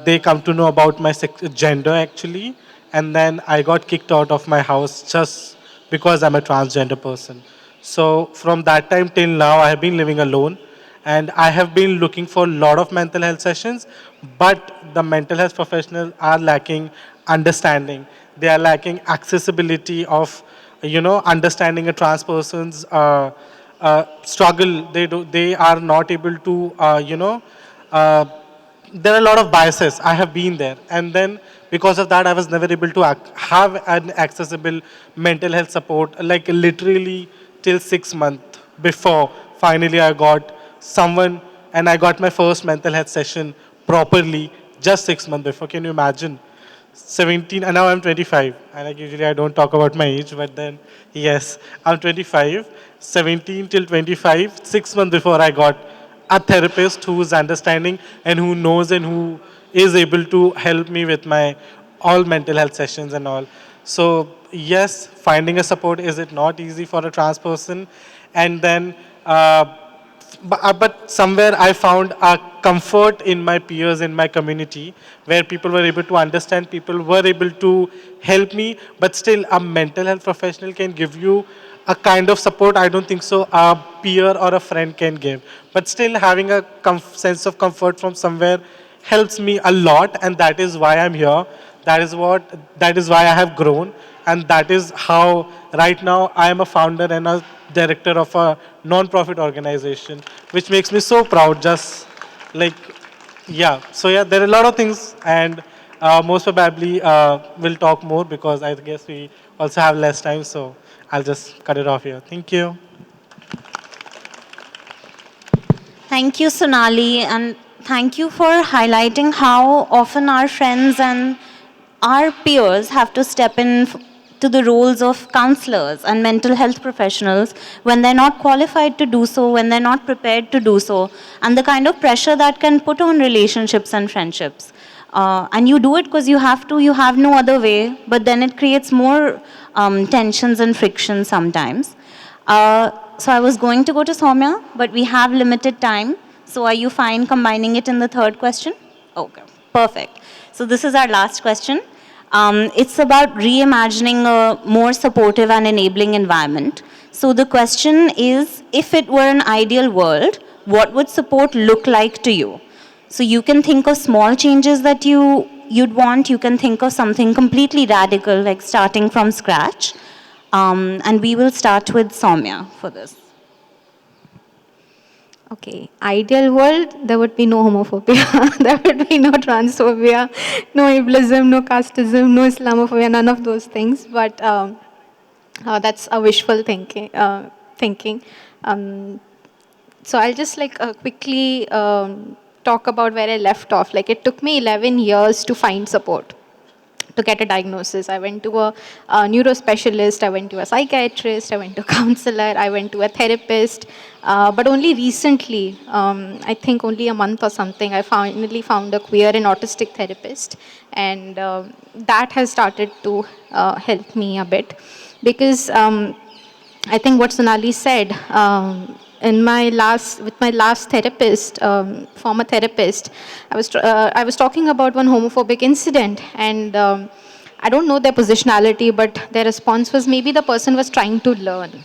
they come to know about my gender actually. And then I got kicked out of my house just because I'm a transgender person. So from that time till now, I have been living alone. And I have been looking for a lot of mental health sessions, but the mental health professionals are lacking understanding. They are lacking accessibility of, understanding a trans person's struggle. They are not able to, uh, there are a lot of biases. I have been there. And then because of that, I was never able to have an accessible mental health support, like literally till 6 months before finally I got someone and I got my first mental health session properly just 6 months before. Can you imagine? 17, and now I'm 25. And like usually I don't talk about my age, but then yes, I'm 25. 17 till 25, 6 months before I got a therapist who is understanding and who knows and who is able to help me with my all mental health sessions and all. So yes, finding a support, is it not easy for a trans person? And then but somewhere I found a comfort in my peers, in my community, where people were able to understand, people were able to help me, but still a mental health professional can give you a kind of support I don't think so a peer or a friend can give. But still having a sense of comfort from somewhere helps me a lot, and that is why I'm here. That is why I have grown, and that is how right now I am a founder and a director of a non-profit organization, which makes me so proud. Just like, yeah. So yeah, there are a lot of things, and most probably we'll talk more because I guess we also have less time. So I'll just cut it off here. Thank you. Thank you, Sonali, and thank you for highlighting how often our friends and our peers have to step in to the roles of counselors and mental health professionals when they're not qualified to do so, when they're not prepared to do so, and the kind of pressure that can put on relationships and friendships. And you do it because you have to, you have no other way, but then it creates more tensions and friction sometimes. So I was going to go to Soumya, but we have limited time. So are you fine combining it in the third question? Okay, perfect. So this is our last question. It's about reimagining a more supportive and enabling environment. So the question is, if it were an ideal world, what would support look like to you? So you can think of small changes that you'd want. You can think of something completely radical, like starting from scratch. And we will start with Soumya for this. Okay, ideal world, there would be no homophobia, there would be no transphobia, no ableism, no casteism, no Islamophobia, none of those things. But that's a wishful thinking. So I'll just like quickly talk about where I left off. Like it took me 11 years to find support, to get a diagnosis. I went to a neurospecialist, I went to a psychiatrist, I went to a counselor, I went to a therapist. But only recently, I think only a month or something, I finally found a queer and autistic therapist. And that has started to help me a bit. Because I think what Sonali said, with my last therapist, former therapist, I was talking about one homophobic incident, and I don't know their positionality, but their response was maybe the person was trying to learn.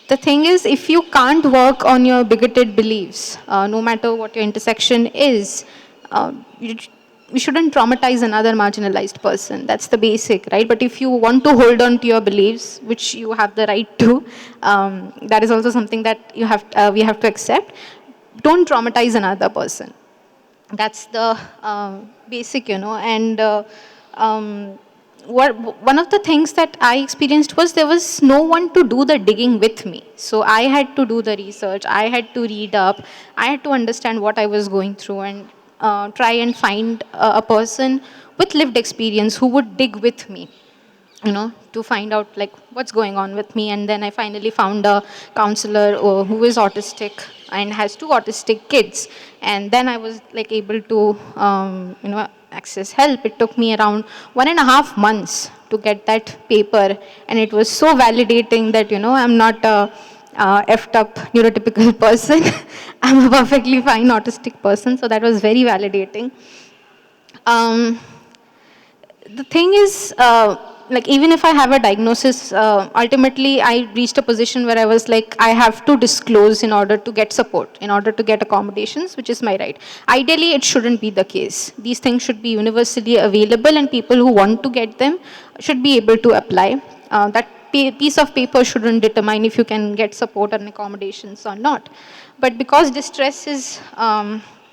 The thing is, if you can't work on your bigoted beliefs, no matter what your intersection is, we shouldn't traumatize another marginalized person. That's the basic, right? But if you want to hold on to your beliefs, which you have the right to, that is also something that we have to accept. Don't traumatize another person. That's the basic, And one of the things that I experienced was there was no one to do the digging with me. So I had to do the research. I had to read up. I had to understand what I was going through and try and find a person with lived experience who would dig with me, to find out like what's going on with me. And then I finally found a counselor who is autistic and has 2 autistic kids. And then I was like able to, access help. It took me around 1.5 months to get that paper. And it was so validating that, I'm not a effed up neurotypical person. I'm a perfectly fine autistic person. So that was very validating. The thing is, like even if I have a diagnosis, ultimately I reached a position where I was like, I have to disclose in order to get support, in order to get accommodations, which is my right. Ideally, it shouldn't be the case. These things should be universally available, and people who want to get them should be able to apply. That piece of paper shouldn't determine if you can get support and accommodations or not. But because distress is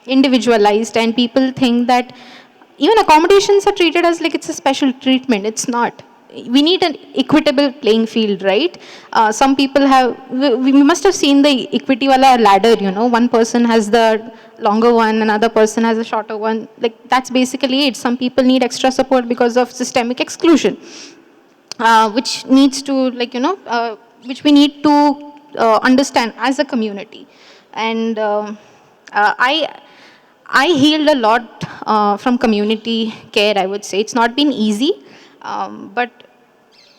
individualized, and people think that even accommodations are treated as like it's a special treatment. It's not. We need an equitable playing field, right? Some people have, we must have seen the equity wala ladder, you know, one person has the longer one, another person has a shorter one. Like that's basically it. Some people need extra support because of systemic exclusion, which needs to, like, you know, which we need to understand as a community. And I healed a lot from community care, I would say. It's not been easy,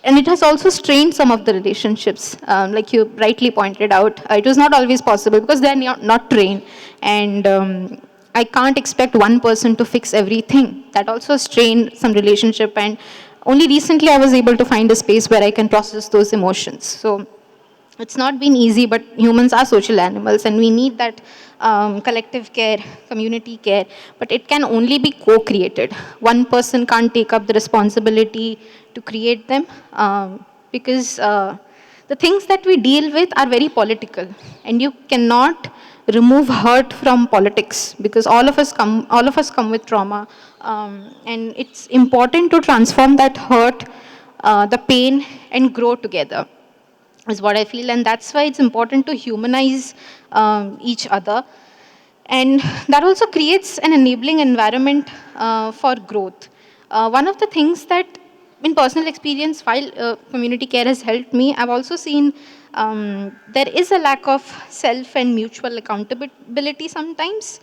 and it has also strained some of the relationships, like you rightly pointed out. It was not always possible because they're not trained, and I can't expect one person to fix everything. That also strained some relationship, and only recently I was able to find a space where I can process those emotions. So it's not been easy, but humans are social animals, and we need that collective care, community care, but it can only be co-created. One person can't take up the responsibility to create them, because the things that we deal with are very political, and you cannot remove hurt from politics, because all of us come with trauma, and it's important to transform that hurt, the pain, and grow together, is what I feel. And that's why it's important to humanize each other. And that also creates an enabling environment for growth. One of the things that, in personal experience, while community care has helped me, I've also seen there is a lack of self and mutual accountability sometimes.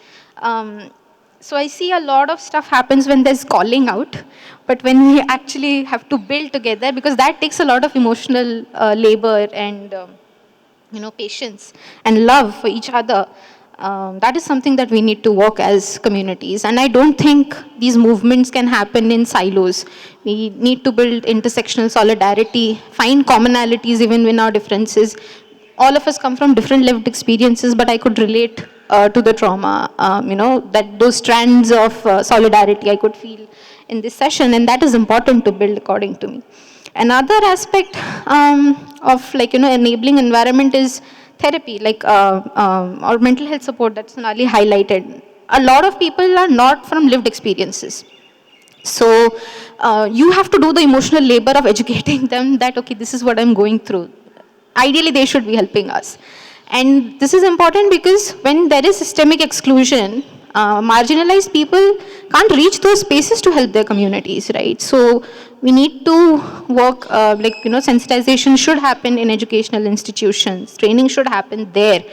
So I see a lot of stuff happens when there's calling out, but when we actually have to build together, because that takes a lot of emotional labor and patience and love for each other. That is something that we need to work as communities. And I don't think these movements can happen in silos. We need to build intersectional solidarity, find commonalities even in our differences. All of us come from different lived experiences, but I could relate to the trauma, that those strands of solidarity I could feel in this session, and that is important to build according to me. Another aspect of enabling environment is therapy, or mental health support that Sonali highlighted. A lot of people are not from lived experiences. So you have to do the emotional labor of educating them that, okay, this is what I'm going through. Ideally, they should be helping us. And this is important because when there is systemic exclusion, marginalized people can't reach those spaces to help their communities, right? So we need to work, sensitization should happen in educational institutions. Training should happen there.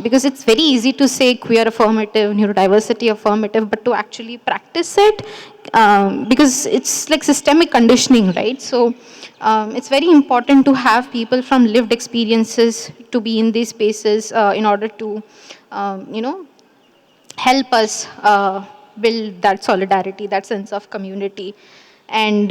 Because it's very easy to say queer affirmative, neurodiversity affirmative, but to actually practice it, because it's like systemic conditioning, right? So it's very important to have people from lived experiences to be in these spaces in order to, help us build that solidarity, that sense of community. And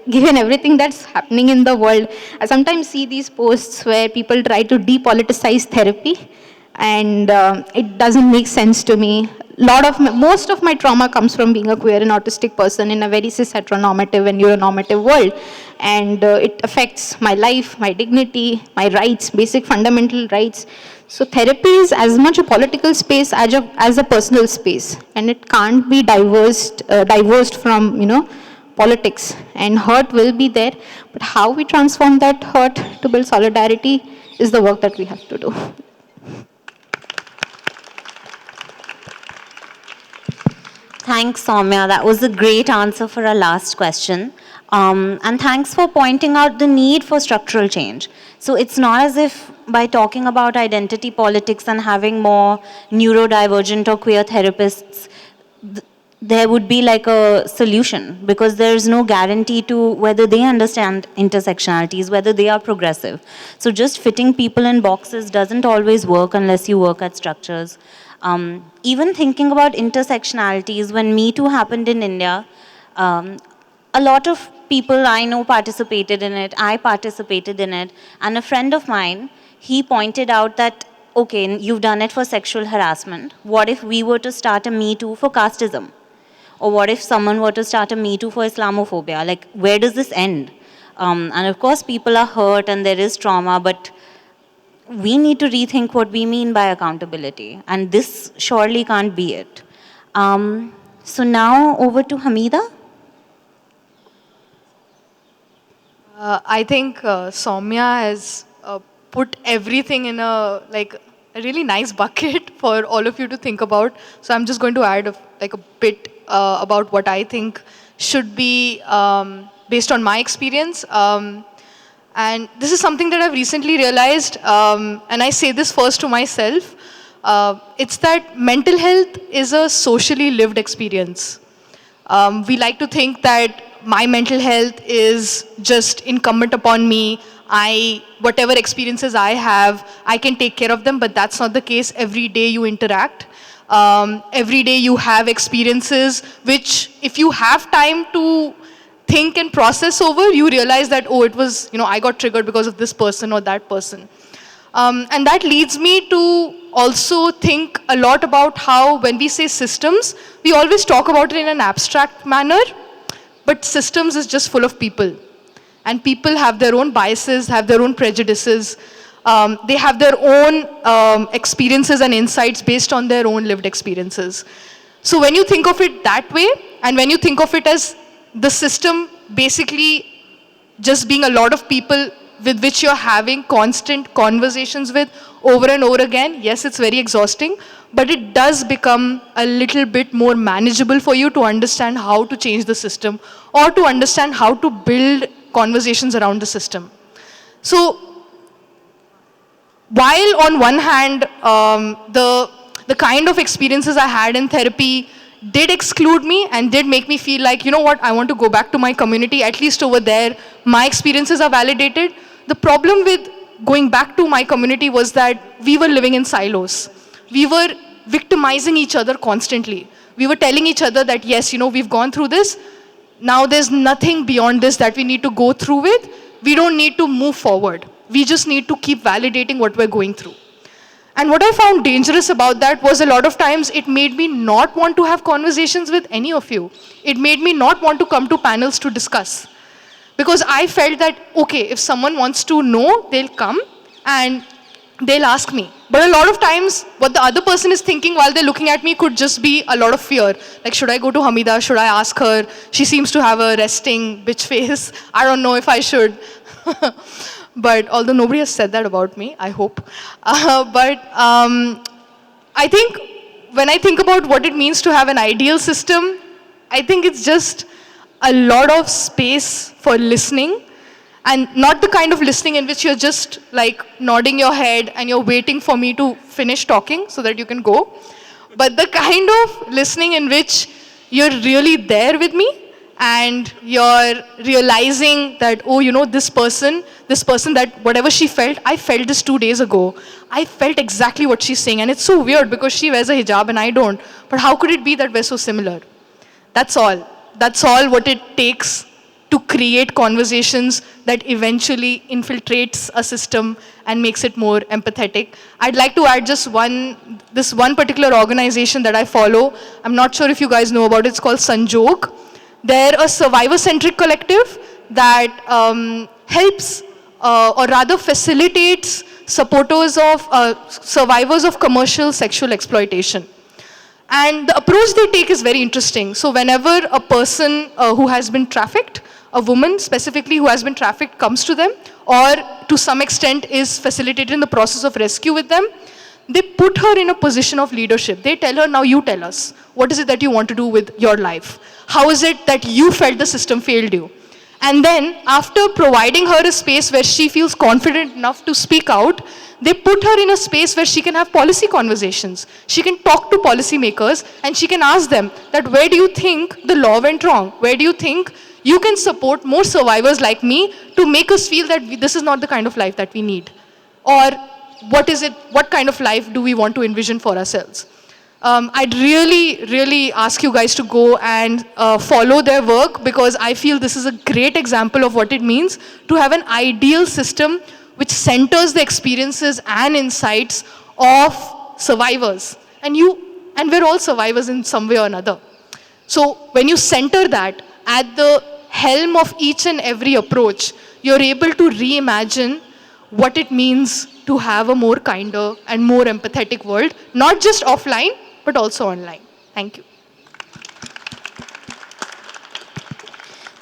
given everything that's happening in the world, I sometimes see these posts where people try to depoliticize therapy, and it doesn't make sense to me. Most of my trauma comes from being a queer and autistic person in a very cis heteronormative and neuronormative world, and it affects my life, my dignity, my rights, basic fundamental rights. So therapy is as much a political space as a personal space, and it can't be divorced from politics. And hurt will be there, but how we transform that hurt to build solidarity is the work that we have to do. Thanks, Soumya. That was a great answer for our last question. And thanks for pointing out the need for structural change. So it's not as if by talking about identity politics and having more neurodivergent or queer therapists, there would be like a solution, because there is no guarantee to whether they understand intersectionalities, whether they are progressive. So just fitting people in boxes doesn't always work unless you work at structures. Even thinking about intersectionalities, when Me Too happened in India, A lot of people I know participated in it, I participated in it, and a friend of mine, he pointed out that, okay, you've done it for sexual harassment. What if we were to start a Me Too for casteism? Or what if someone were to start a Me Too for Islamophobia? Like, where does this end? And of course, people are hurt and there is trauma, but we need to rethink what we mean by accountability. And this surely can't be it. So now over to Hameeda. I think Soumya has put everything in a really nice bucket for all of you to think about. So I'm just going to add a bit about what I think should be based on my experience. And this is something that I've recently realized, and I say this first to myself. It's that mental health is a socially lived experience. We like to think that my mental health is just incumbent upon me. Whatever experiences I have, I can take care of them, but that's not the case. Every day you interact. Every day you have experiences which, if you have time to think and process over, you realize that, oh, it was, I got triggered because of this person or that person. And that leads me to also think a lot about how, when we say systems, we always talk about it in an abstract manner. But systems is just full of people. And people have their own biases, have their own prejudices. They have their own experiences and insights based on their own lived experiences. So when you think of it that way, and when you think of it as the system basically just being a lot of people with which you're having constant conversations with over and over again, yes, it's very exhausting, but it does become a little bit more manageable for you to understand how to change the system or to understand how to build conversations around the system. So, while on one hand, the kind of experiences I had in therapy did exclude me and did make me feel like, you know what, I want to go back to my community, at least over there, my experiences are validated. The problem with going back to my community was that we were living in silos. We were victimizing each other constantly. We were telling each other that, yes, we've gone through this. Now there's nothing beyond this that we need to go through with. We don't need to move forward. We just need to keep validating what we're going through. And what I found dangerous about that was a lot of times it made me not want to have conversations with any of you. It made me not want to come to panels to discuss. Because I felt that, okay, if someone wants to know, they'll come and they'll ask me. But a lot of times, what the other person is thinking while they're looking at me could just be a lot of fear. Like, should I go to Hameeda? Should I ask her? She seems to have a resting bitch face. I don't know if I should. But although nobody has said that about me, I hope. I think when I think about what it means to have an ideal system, I think it's just a lot of space for listening, and not the kind of listening in which you're just like nodding your head and you're waiting for me to finish talking so that you can go, but the kind of listening in which you're really there with me and you're realizing that, oh, this person that whatever she felt, I felt this 2 days ago. I felt exactly what she's saying, and it's so weird because she wears a hijab and I don't. But how could it be that we're so similar? That's all. That's all what it takes to create conversations that eventually infiltrates a system and makes it more empathetic. I'd like to add just this one particular organization that I follow. I'm not sure if you guys know about it. It's called Sanjog. They're a survivor-centric collective that helps or rather facilitates supporters of survivors of commercial sexual exploitation. And the approach they take is very interesting. So whenever a person who has been trafficked, a woman specifically who has been trafficked comes to them, or to some extent is facilitated in the process of rescue with them, they put her in a position of leadership. They tell her, now you tell us, what is it that you want to do with your life? How is it that you felt the system failed you? And then after providing her a space where she feels confident enough to speak out, they put her in a space where she can have policy conversations. She can talk to policymakers and she can ask them that, where do you think the law went wrong? Where do you think you can support more survivors like me to make us feel that this is not the kind of life that we need? Or what kind of life do we want to envision for ourselves? I'd really ask you guys to go and follow their work, because I feel this is a great example of what it means to have an ideal system which centers the experiences and insights of survivors. And we're all survivors in some way or another. So when you center that at the helm of each and every approach, you're able to reimagine what it means to have a more kinder and more empathetic world, not just offline, but also online. Thank you.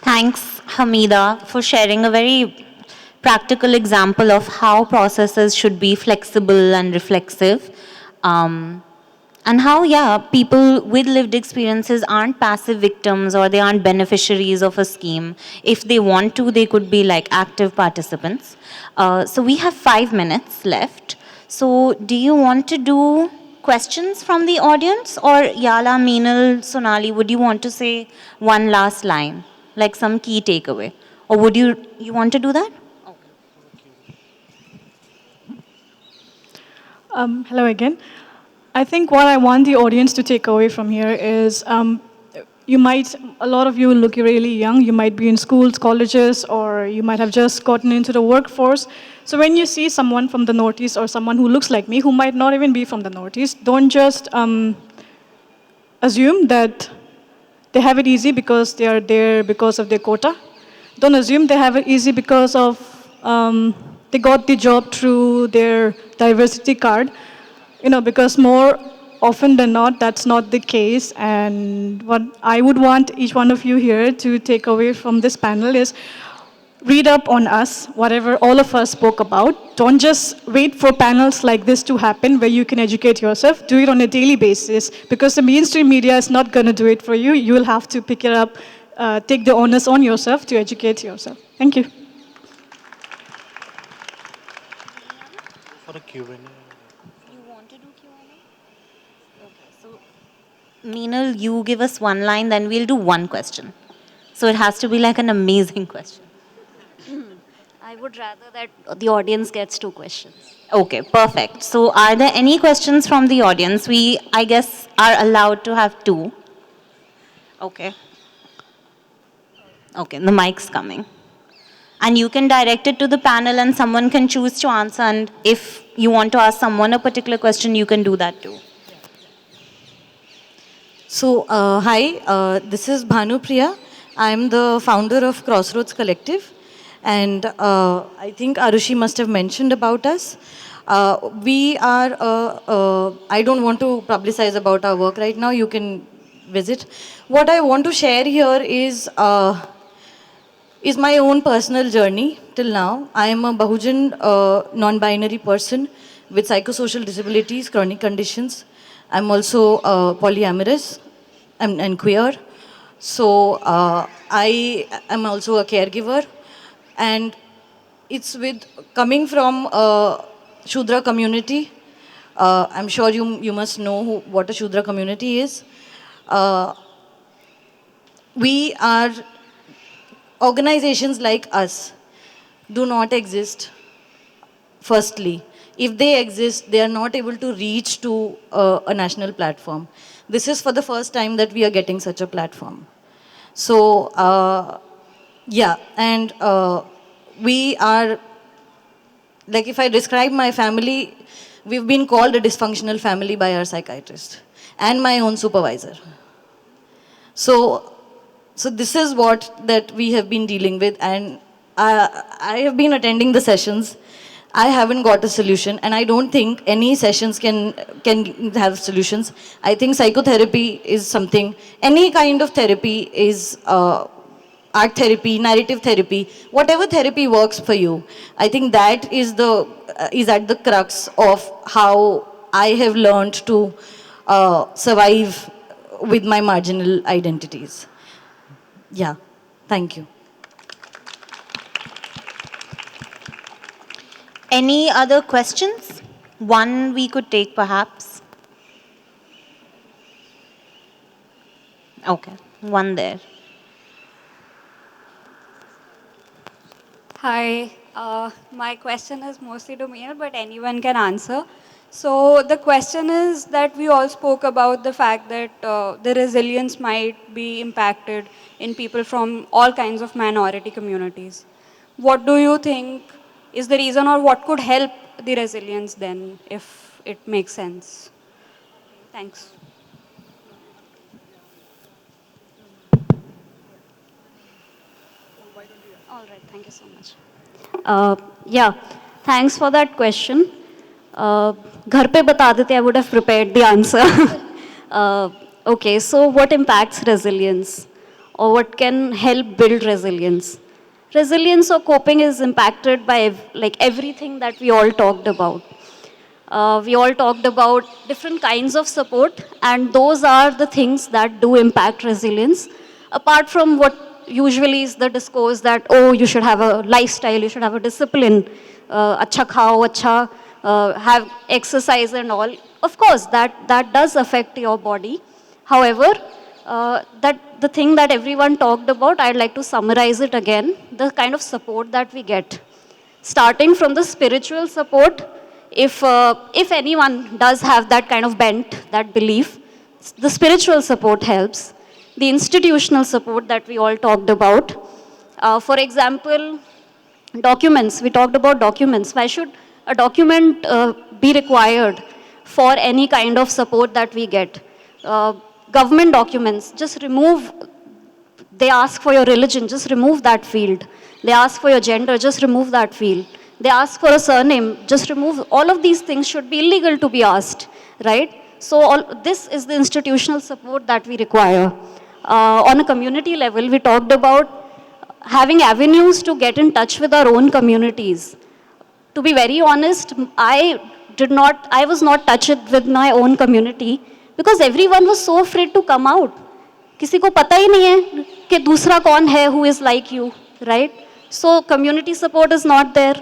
Thanks, Hameeda, for sharing a very practical example of how processes should be flexible and reflexive. And how, yeah, people with lived experiences aren't passive victims or they aren't beneficiaries of a scheme. If they want to, they could be like active participants. So we have 5 minutes left. So do you want to do questions from the audience? Or Yalla, Meenal, Sonali, would you want to say one last line? Like some key takeaway? Or would you want to do that? Hello again. I think what I want the audience to take away from here is a lot of you look really young. You might be in schools, colleges, or you might have just gotten into the workforce. So when you see someone from the Northeast or someone who looks like me, who might not even be from the Northeast, don't just assume that they have it easy because they are there because of their quota. Don't assume they have it easy because of they got the job through their diversity card. Because more often than not, that's not the case. And what I would want each one of you here to take away from this panel is read up on us, whatever all of us spoke about. Don't just wait for panels like this to happen where you can educate yourself. Do it on a daily basis, because the mainstream media is not going to do it for you. You will have to pick it up, take the onus on yourself to educate yourself. Thank you. For a Q&A. Meenal, you give us one line, then we'll do one question. So it has to be like an amazing question. I would rather that the audience gets 2 questions. Okay, perfect. So are there any questions from the audience? We, I guess, are allowed to have 2. Okay. Okay, the mic's coming. And you can direct it to the panel and someone can choose to answer. And if you want to ask someone a particular question, you can do that too. So, hi, this is Bhanupriya. I'm the founder of Crossroads Collective. And I think Arushi must have mentioned about us. We are, I don't want to publicize about our work right now. You can visit. What I want to share here is my own personal journey till now. I am a Mahajan non-binary person with psychosocial disabilities, chronic conditions. I'm also polyamorous and queer. So I am also a caregiver. And it's with coming from a Shudra community. I'm sure you must know what a Shudra community is. We are, organizations like us do not exist, firstly. If they exist, they are not able to reach to a national platform. This is for the first time that we are getting such a platform. So, yeah, and we are, like if I describe my family, we've been called a dysfunctional family by our psychiatrist and my own supervisor. So this is what that we have been dealing with, and I have been attending the sessions. I haven't got a solution, and I don't think any sessions can have solutions. I think psychotherapy is something, any kind of therapy is art therapy, narrative therapy, whatever therapy works for you. I think that is at the crux of how I have learned to survive with my marginal identities. Yeah, thank you. Any other questions? One we could take perhaps. Okay, one there. Hi, my question is mostly to Meenal, but anyone can answer. So the question is that we all spoke about the fact that the resilience might be impacted in people from all kinds of minority communities. What do you think is the reason, or what could help the resilience then, if it makes sense? Thanks. All right, thank you so much. Yeah, thanks for that question. घर पे बता देते, I would have prepared the answer. Okay, so what impacts resilience, or what can help build resilience? Resilience or coping is impacted by like everything that we all talked about. We all talked about different kinds of support, and those are the things that do impact resilience. Apart from what usually is the discourse that, oh, you should have a lifestyle, you should have a discipline, acha khao, acha, have exercise and all. Of course, that does affect your body. However, that the thing that everyone talked about, I'd like to summarize it again, the kind of support that we get. Starting from the spiritual support, if anyone does have that kind of bent, that belief, the spiritual support helps. The institutional support that we all talked about. For example, documents. We talked about documents. Why should a document be required for any kind of support that we get? Government documents, just remove. They ask for your religion, just remove that field. They ask for your gender, just remove that field. They ask for a surname, just remove. All of these things should be illegal to be asked, right? So this is the institutional support that we require. On a community level, we talked about having avenues to get in touch with our own communities. To be very honest, I was not touched with my own community because everyone was so afraid to come out. किसी को पता ही नहीं है कि दूसरा कौन है who is like you, right? So community support is not there.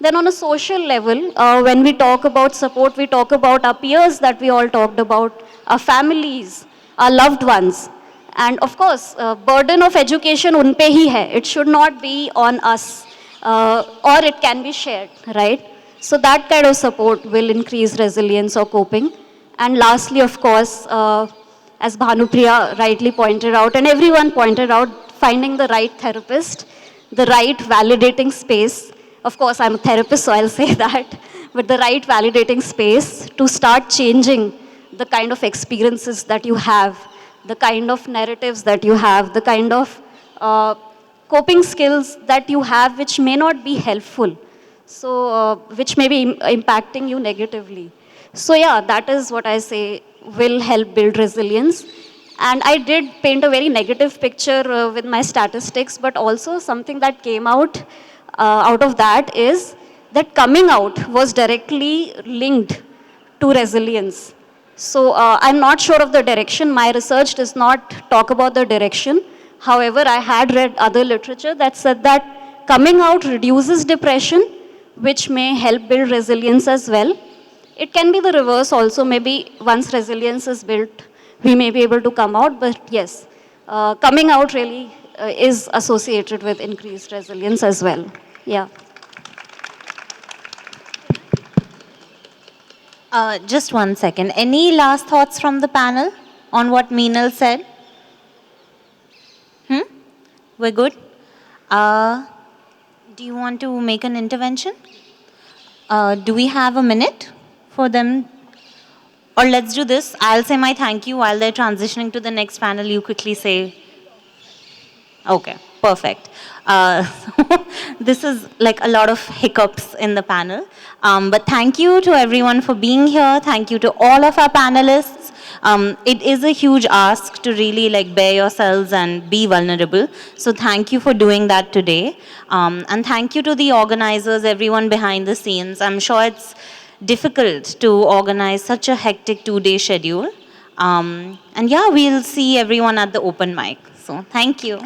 Then on a social level, when we talk about support, we talk about our peers that we all talked about, our families, our loved ones. And of course, burden of education un pe hi hai. It should not be on us, or it can be shared, right? So that kind of support will increase resilience or coping. And lastly, of course, as Bhanupriya rightly pointed out, and everyone pointed out, finding the right therapist, the right validating space. Of course, I'm a therapist, so I'll say that. But the right validating space to start changing the kind of experiences that you have, the kind of narratives that you have, the kind of coping skills that you have which may not be helpful, so which may be impacting you negatively. So yeah, that is what I say will help build resilience. And I did paint a very negative picture with my statistics, but also something that came out of that is that coming out was directly linked to resilience. So I'm not sure of the direction. My research does not talk about the direction. However, I had read other literature that said that coming out reduces depression, which may help build resilience as well. It can be the reverse also. Maybe once resilience is built, we may be able to come out. But yes, coming out really is associated with increased resilience as well. Yeah. Just 1 second. Any last thoughts from the panel on what Meenal said? We're good? Do you want to make an intervention? Do we have a minute for them? Or let's do this. I'll say my thank you while they're transitioning to the next panel. You quickly say. Okay, perfect. This is like a lot of hiccups in the panel. But thank you to everyone for being here. Thank you to all of our panelists. It is a huge ask to really like bare yourselves and be vulnerable. So thank you for doing that today. And thank you to the organizers, everyone behind the scenes. I'm sure it's difficult to organize such a hectic 2-day schedule. And yeah, we'll see everyone at the open mic. So thank you.